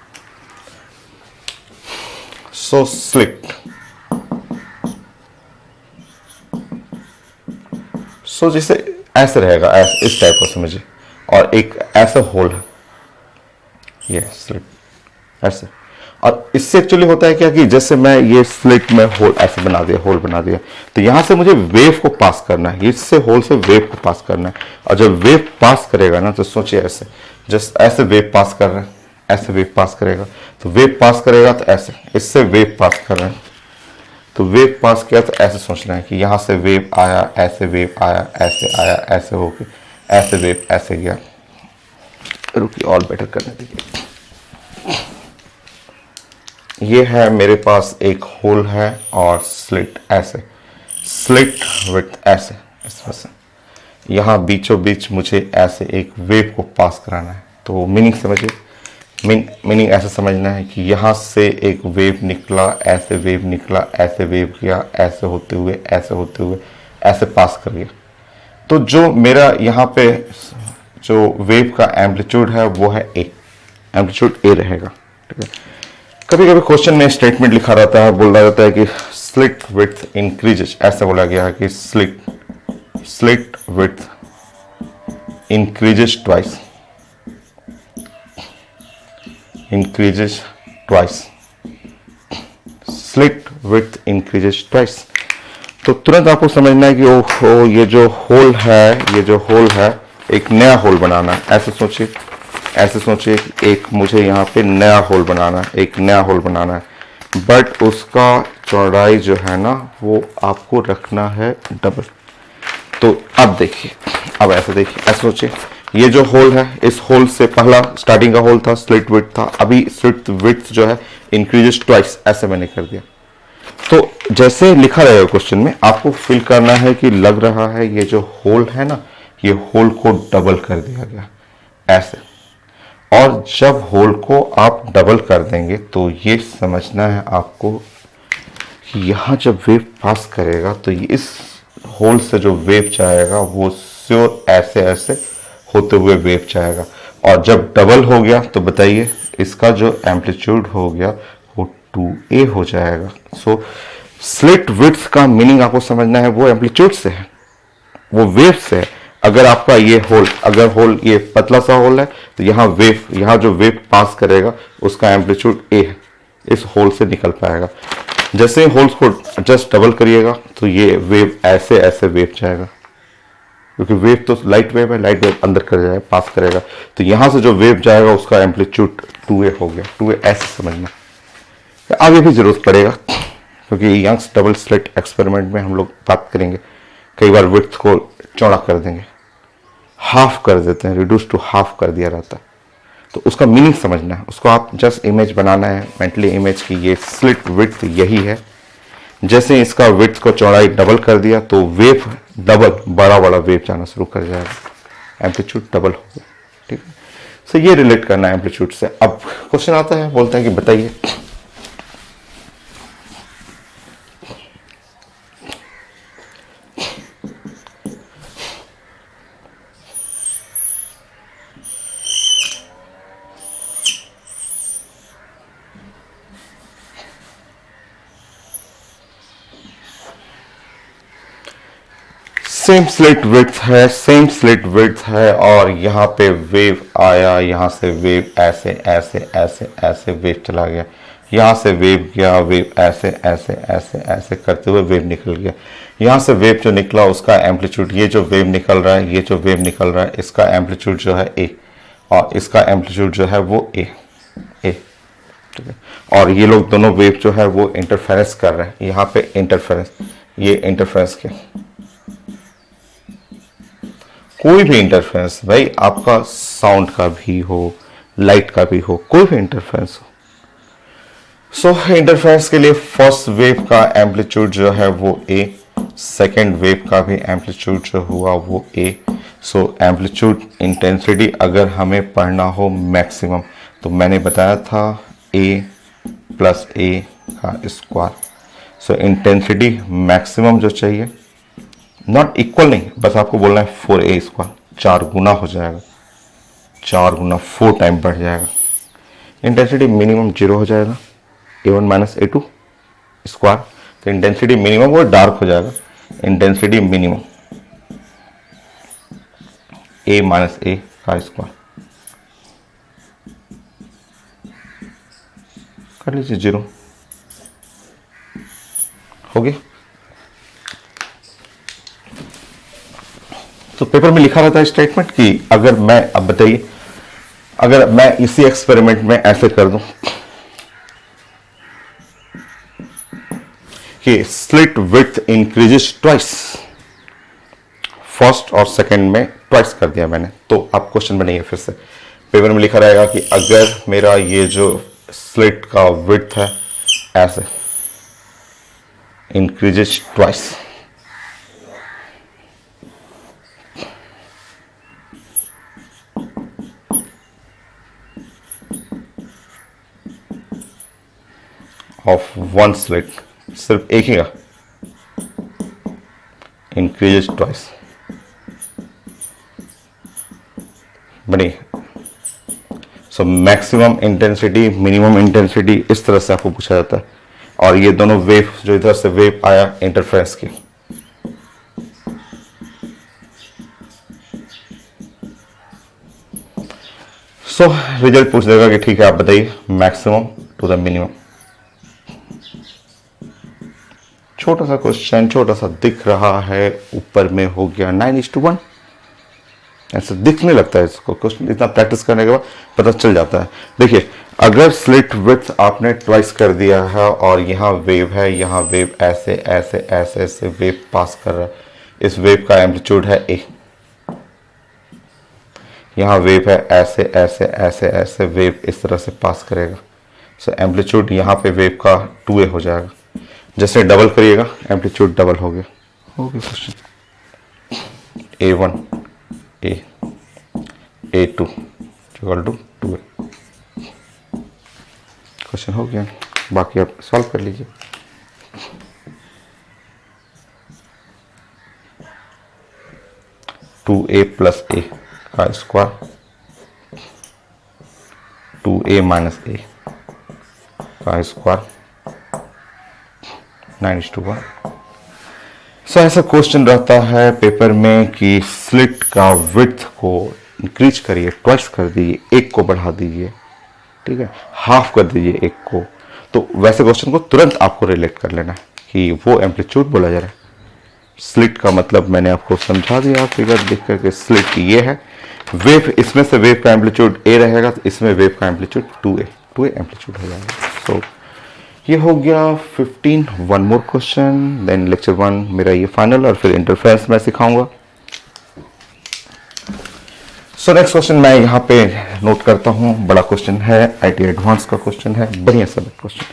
सो स्लिट, सो जैसे ऐसे रहेगा, इस टाइप को समझिए, और एक ऐसा होल है, ये स्लिट ऐसे, और इससे एक्चुअली होता है क्या कि जैसे मैं ये स्लिट में होल ऐसे बना दिया, होल बना दिया, तो यहां से मुझे वेव को पास करना है, इससे होल से वेव को पास करना है। और जब वेव पास करेगा ना, तो सोचिए ऐसे, जस्ट ऐसे वेव पास कर रहे हैं, ऐसे वेव पास करेगा, तो वेव पास करेगा तो ऐसे, इससे वेव पास कर रहे हैं, तो वेव पास किया तो ऐसे सोचना है कि यहाँ से वेव आया, ऐसे वेव आया, ऐसे आया, ऐसे हो गया, ऐसे वेव ऐसे गया। रुकिए और बेटर करने दीजिए। ये है मेरे पास एक होल है और स्लिट ऐसे, स्लिट विड्थ ऐसे, इस तरह से यहाँ बीचों बीच मुझे ऐसे एक वेव को पास कराना है। तो मीनिंग समझिए, मीनिंग ऐसे समझना है कि यहाँ से एक वेव निकला, ऐसे वेव निकला, ऐसे वेव गया, ऐसे होते हुए, ऐसे होते हुए, ऐसे पास कर गया। तो जो मेरा यहाँ पे जो वेव का एम्पलीट्यूड है वो है ए, एम्पलीट्यूड ए रहेगा, ठीक है। कभी कभी क्वेश्चन में स्टेटमेंट लिखा रहता है, बोला जाता है कि स्लिट विड्थ इंक्रीजेस, ऐसे बोला गया है कि slit width increases twice, increases twice, slit width increases twice। तो तुरंत आपको समझना है कि ओहो ये जो होल है, एक नया होल बनाना है। ऐसे सोचिए कि एक मुझे यहाँ पे नया होल बनाना है, एक नया होल बनाना है, बट उसका चौड़ाई जो है ना वो आपको रखना है डबल। तो अब देखिए, अब ऐसे देखिए, ऐसे सोचिए, ये जो होल है, इस होल से पहला स्टार्टिंग का होल था, स्लिट विड्थ था, अभी स्लिट विड्थ जो है इंक्रीजेस ट्वाइस, ऐसे मैंने कर दिया। तो जैसे लिखा रहेगा क्वेश्चन में, आपको फिल करना है कि लग रहा है ये जो होल है ना, ये होल को डबल कर दिया गया ऐसे। और जब होल को आप डबल कर देंगे तो ये समझना है आपको कि यहां जब वेव पास करेगा तो इस होल से जो वेव जाएगा वो श्योर ऐसे ऐसे होते हुए वेव जाएगा। और जब डबल हो गया तो बताइए इसका जो एम्पलीट्यूड हो गया वो 2a हो जाएगा। सो स्लिट विड्थ का मीनिंग आपको समझना है, वो एम्पलीट्यूड से है, वो वेव से है। अगर आपका ये होल, अगर होल ये पतला सा होल है तो यहाँ जो वेव पास करेगा उसका एम्पलीट्यूड a है, इस होल से निकल पाएगा। जैसे ही होल्स को जस्ट डबल करिएगा तो ये वेव ऐसे ऐसे वेव जाएगा, क्योंकि वेव तो लाइट वेव है, लाइट वेव अंदर कर जाएगा, पास करेगा, तो यहां से जो वेव जाएगा उसका एम्पलीट्यूड 2a हो गया। 2a ऐसे समझना, आगे भी जरूरत पड़ेगा क्योंकि यंग्स डबल स्लिट एक्सपेरिमेंट में हम लोग बात करेंगे, कई बार विड्थ को चौड़ा कर देंगे। हाफ कर देते हैं, रिड्यूस टू हाफ कर दिया जाता है। तो उसका मीनिंग समझना है, उसको आप जस्ट इमेज बनाना है मेंटली इमेज की ये स्लिट विड्थ यही है। जैसे इसका विड्थ को चौड़ाई डबल कर दिया तो वेव डबल बड़ा बड़ा वेव जाना शुरू कर जाएगा, एम्पलीट्यूड डबल हो गया। ठीक है, सो ये रिलेट करना है एम्पलीट्यूड से। अब क्वेश्चन आता है, बोलते हैं कि बताइए सेम स्लिट विड्थ है और यहाँ पे वेव आया, यहाँ से वेव ऐसे ऐसे ऐसे ऐसे वेव चला गया, यहाँ से वेव गया, वेव ऐसे ऐसे ऐसे ऐसे करते हुए वेव निकल गया। यहाँ से वेव जो निकला उसका एम्पलीट्यूड, ये जो वेव निकल रहा है, ये जो वेव निकल रहा है, इसका एम्पलीट्यूड जो है ए और इसका एम्पलीट्यूड जो है वो ए। ठीक है, और ये लोग दोनों वेव जो है वो इंटरफेरेंस कर रहे हैं, यहाँ पे इंटरफेरेंस, ये इंटरफेरेंस के कोई भी इंटरफेरेंस, भाई आपका साउंड का भी हो, लाइट का भी हो, कोई भी इंटरफेरेंस हो। सो इंटरफेरेंस के लिए फर्स्ट वेव का एम्पलीट्यूड जो है वो ए, सेकेंड वेव का भी एम्पलीट्यूड जो हुआ वो ए। सो एम्पलीट्यूड इंटेंसिटी अगर हमें पढ़ना हो मैक्सिमम, तो मैंने बताया था ए प्लस ए का स्क्वायर। सो इंटेंसिटी मैक्सिमम जो चाहिए, नॉट इक्वल नहीं, बस आपको बोलना है 4a स्क्वायर, 4 गुना हो जाएगा, 4 गुना 4 टाइम बढ़ जाएगा। इंटेंसिटी मिनिमम 0 हो जाएगा, a1 माइनस a2 स्क्वायर। तो इंटेंसिटी मिनिमम वो डार्क हो जाएगा, intensity minimum a minus a का स्क्वायर कर लीजिए, 0 हो गया। तो पेपर में लिखा रहता है स्टेटमेंट कि अगर मैं, अब बताइए, अगर मैं इसी एक्सपेरिमेंट में ऐसे कर दूं कि slit width increases twice, first और सेकंड में ट्वाइस कर दिया मैंने, तो आप क्वेश्चन बनाइए फिर से। पेपर में लिखा रहेगा कि अगर मेरा ये जो स्लिट का विड्थ है ऐसे increases twice, of one slit, सिर्फ एक ही का इंक्रीजेस ट्वाइस बनी। So maximum intensity, minimum intensity, इस तरह से आपको पूछा जाता है। और ये दोनों वेव जो इधर से वेव आया इंटरफेरेंस की, सो रिजल्ट पूछ देगा कि ठीक है आप बताइए मैक्सिमम टू द मिनिमम। छोटा सा क्वेश्चन, छोटा सा दिख रहा है, ऊपर में हो गया 9:1, ऐसा दिखने लगता है इसको, क्वेश्चन इतना प्रैक्टिस करने के बाद पता चल जाता है। देखिए अगर स्लिट विड्थ आपने ट्वाइस कर दिया है और यहाँ वेव है, यहाँ वेव ऐसे ऐसे ऐसे ऐसे वेव पास कर रहा है, इस वेव का एम्पलीट्यूड है ए, यहाँ वेव है ऐसे ऐसे ऐसे ऐसे वेव इस तरह से पास करेगा। सो एम्पलीट्यूड यहाँ पे वेव का 2a हो जाएगा, जैसे डबल करिएगा एम्पलीट्यूड डबल हो गया question. a1 a a2 equal to 2a, question हो गया। बाकी आप सॉल्व कर लीजिए। टू ए प्लस ए का स्क्वायर, 2a माइनस a का स्क्वायर, 9:1। सो ऐसा क्वेश्चन रहता है पेपर में कि स्लिट का विड्थ को इंक्रीज करिए, ट्वाइस कर दीजिए, एक को बढ़ा दीजिए, ठीक है, हाफ कर दीजिए एक को। तो वैसे क्वेश्चन को तुरंत आपको रिलेट कर लेना है कि वो एम्पलीट्यूड बोला जा रहा है। स्लिट का मतलब मैंने आपको समझा दिया, फिगर देख करके स्लिट ये है, वेव, इसमें से वेव का एम्पलीट्यूड ए रहेगा, तो इसमें वेव का एम्पलीट्यूड 2a एम्पलीट्यूड हो जाएगा। सो ये हो गया 15, one more question, then lecture 1 मेरा ये फाइनल, और फिर इंटरफेरेंस मैं सिखाऊंगा। सो नेक्स्ट क्वेश्चन मैं यहाँ पे नोट करता हूँ, बड़ा क्वेश्चन है, आईटी एडवांस का क्वेश्चन है, बढ़िया सब क्वेश्चन।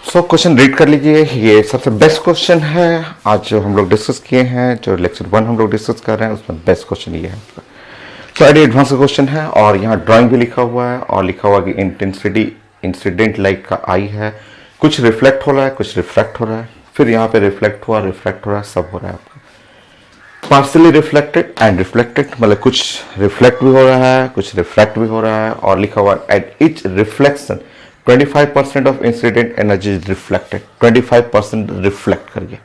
सो क्वेश्चन रीड कर लीजिए। ये सबसे बेस्ट क्वेश्चन है आज जो हम लोग डिस्कस किए हैं, जो लेक्चर 1 हम लोग डिस्कस कर रहे हैं उसमें बेस्ट क्वेश्चन ये है। तो आईडी एडवांस का क्वेश्चन है और यहाँ ड्राइंग भी लिखा हुआ है और लिखा हुआ कि इंटेंसिटी इंसिडेंट लाइट का आई है, कुछ रिफ्लेक्ट हो रहा है कुछ रिफ्रैक्ट हो रहा है, फिर यहाँ पे रिफ्लेक्ट हुआ रिफ्रैक्ट हो रहा है, सब हो रहा है आपका पार्सली रिफ्लेक्टेड एंड रिफ्लेक्टेड, मतलब कुछ रिफ्लेक्ट भी हो रहा है कुछ रिफ्रैक्ट भी हो रहा है। और लिखा हुआ at each reflection 25% of incident energy reflected, 25% reflect करिए।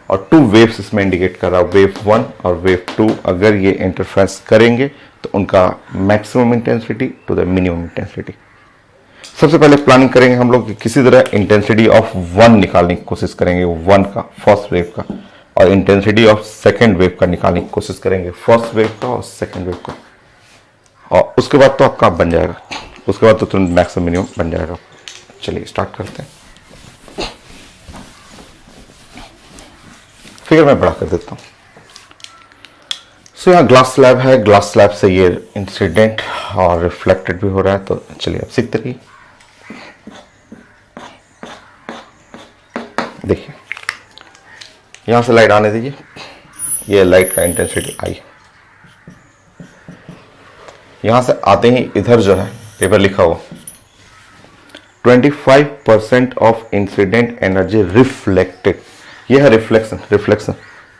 और 2 वेव्स इसमें इंडिकेट कर रहा है, वेव 1 और वेव 2 अगर ये इंटरफेरेंस करेंगे तो उनका maximum intensity to the minimum intensity. सबसे पहले प्लानिंग करेंगे हम लोग कि किसी तरह इंटेंसिटी ऑफ 1 निकालने की कोशिश करेंगे, 1 का फर्स्ट वेव का, और इंटेंसिटी ऑफ सेकेंड वेव का निकालने की कोशिश करेंगे, फर्स्ट वेव का और सेकेंड वेव का। और उसके बाद तो आपका बन जाएगा, उसके बाद तो तुरंत मैक्सिमम मिनिमम बन जाएगा। चलिए स्टार्ट करते हैं। फिगर मैं बड़ा कर देता हूं। सो यहाँ ग्लास स्लैब है, ग्लास स्लैब से ये इंसिडेंट और रिफ्लेक्टेड भी हो रहा है। तो चलिए अब सीखते रहिए। देखिए यहां से लाइट आने दीजिए, ये लाइट का इंटेंसिटी आई। यहां से आते ही इधर जो है पेपर लिखा हुआ 25% ऑफ इंसिडेंट एनर्जी रिफ्लेक्टेड, यह है रिफ्लेक्शन, रिफ्लेक्शन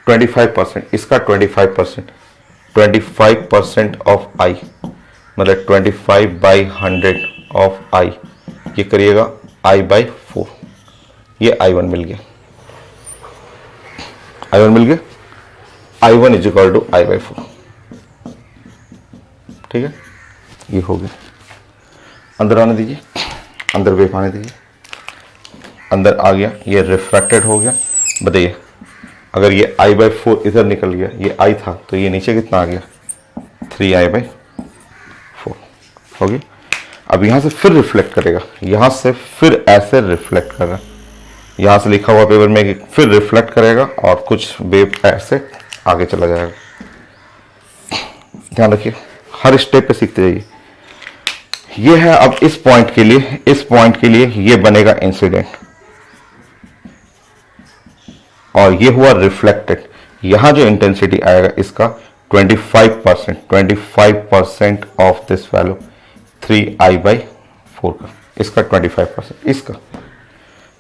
25%, इसका 25% ऑफ आई, मतलब 25/100 ऑफ आई, ये करिएगा I/4, ये I1 मिल गया, I1 मिल गया, I1 = I/4, ठीक है, ये हो गया। अंदर आने दीजिए, अंदर वेव आने दीजिए, अंदर आ गया, ये रिफ्रैक्टेड हो गया। बताइए अगर ये I/4 इधर निकल गया, ये I था तो ये नीचे कितना आ गया 3I/4 हो गया। अब यहां से फिर रिफ्लेक्ट करेगा, यहां से फिर ऐसे रिफ्लेक्ट कर रहा है, यहां से लिखा हुआ पेपर में कि फिर रिफ्लेक्ट करेगा और कुछ वेव ऐसे आगे चला जाएगा। ध्यान रखिए, हर स्टेप पे सीखते जाइए। ये है अब इस पॉइंट के लिए, इस पॉइंट के लिए ये बनेगा इंसिडेंट और ये हुआ रिफ्लेक्टेड। यहां जो इंटेंसिटी आएगा इसका 25% ऑफ दिस वैल्यू 3I/4 का, इसका 25% इसका।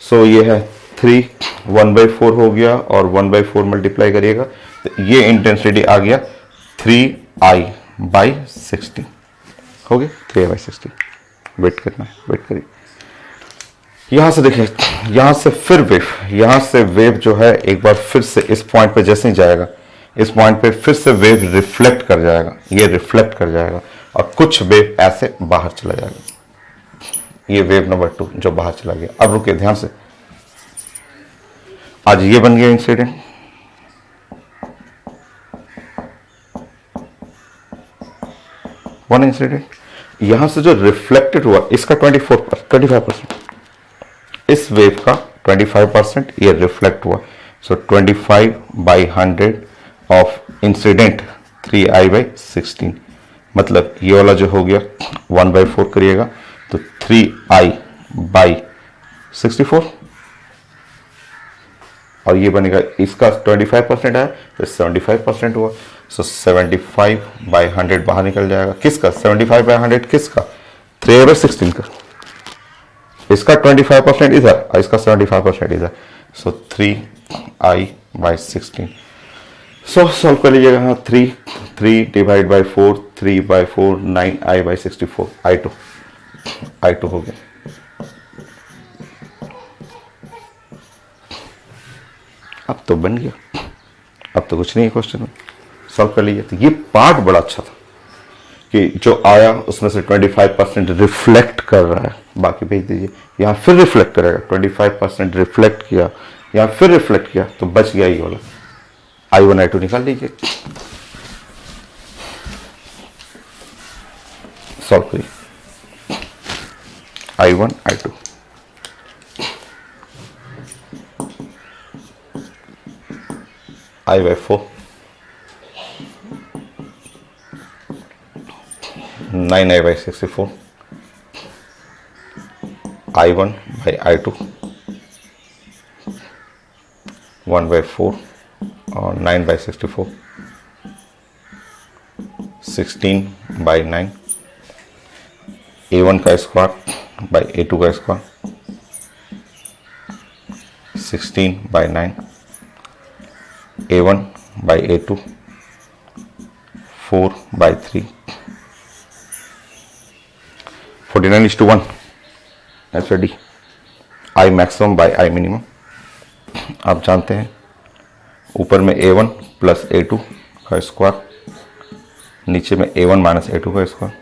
सो ये है 3 1/4 हो गया और 1/4 मल्टीप्लाई करिएगा तो ये इंटेंसिटी आ गया 3I/16 हो गया, 3I/16। वेट करना है, वेट करिए। यहां से देखिए, यहां से फिर वेव, यहां से वेव जो है एक बार फिर से इस पॉइंट पे जैसे ही जाएगा, इस पॉइंट पे फिर से वेव रिफ्लेक्ट कर जाएगा, ये रिफ्लेक्ट कर जाएगा और कुछ वेव ऐसे बाहर चला जाएगा। ये वेव नंबर 2 जो बाहर चला गया। अब रुकिए ध्यान से, आज ये बन गया इंसिडेंट, वन इंसिडेंट। यहां से जो रिफ्लेक्टेड हुआ इसका 25%, इस वेव का 25% ये रिफ्लेक्ट हुआ। सो 25/100 ऑफ इंसिडेंट 3I/16, मतलब ये वाला जो हो गया 1/4 करिएगा तो 3I/64 और ये बनेगा, इसका 25% आया तो 75% हुआ। सो 75/100 बाहर निकल जाएगा, किसका 75/100, किसका 3I/16 का, इसका 25% इधर और इसका 75% इधर। सो 3I/16। सो सॉल्व कर लीजिएगा, हाँ 3 / 4 3/4 9I/64 I2 हो गया। अब तो बन गया, अब तो कुछ नहीं है क्वेश्चन में, सॉल्व कर लीजिए। तो ये पार्ट बड़ा अच्छा था कि जो आया उसमें से 25% रिफ्लेक्ट कर रहा है, बाकी भेज दीजिए। यहाँ फिर रिफ्लेक्ट करेगा, 25% रिफ्लेक्ट किया, यहाँ फिर रिफ्लेक्ट किया तो बच गया ये वाला, I1 I2 निकाल लीजिए, सॉल्व करिए। I1 I2 I/4 9I/64 I1/I2 1/4 और 9/64 16/9 A1 का स्क्वायर बाई A2 का स्क्वायर 16/9 A1/A2 4/3 49:1 ऐसे D I maximum by I minimum. आप जानते हैं ऊपर में A1 प्लस A2 का स्क्वायर, नीचे में A1 माइनस A2 का स्क्वायर,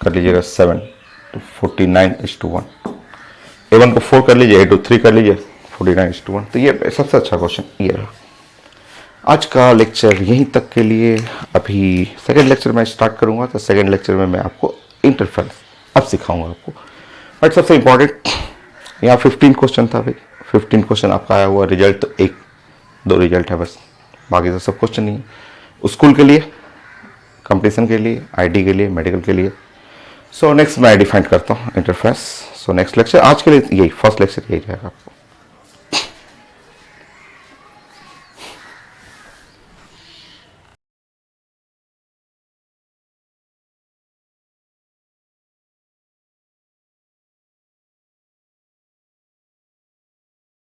कर लीजिएगा 7 तो 49:1। A1 को 4 कर लीजिए, A2 3 कर लीजिए, 49:1। तो ये सबसे अच्छा क्वेश्चन ये रहा। आज का लेक्चर यहीं तक के लिए। अभी सेकेंड लेक्चर में स्टार्ट करूंगा, तो सेकेंड लेक्चर में मैं आपको इंटरफेरेंस अब सिखाऊंगा आपको। बट सबसे इंपॉर्टेंट यहाँ 15 क्वेश्चन था भाई, 15 क्वेश्चन आपका आया हुआ, रिजल्ट तो 1-2 रिजल्ट है बस, बाकी तो सब क्वेश्चन नहीं है। स्कूल के लिए, कंपटीशन के लिए, आईटी के लिए, मेडिकल के लिए। सो नेक्स्ट मैं डिफाइन करता हूँ इंटरफेरेंस। सो नेक्स्ट लेक्चर आज के लिए यही फर्स्ट लेक्चर यही रहेगा आपको।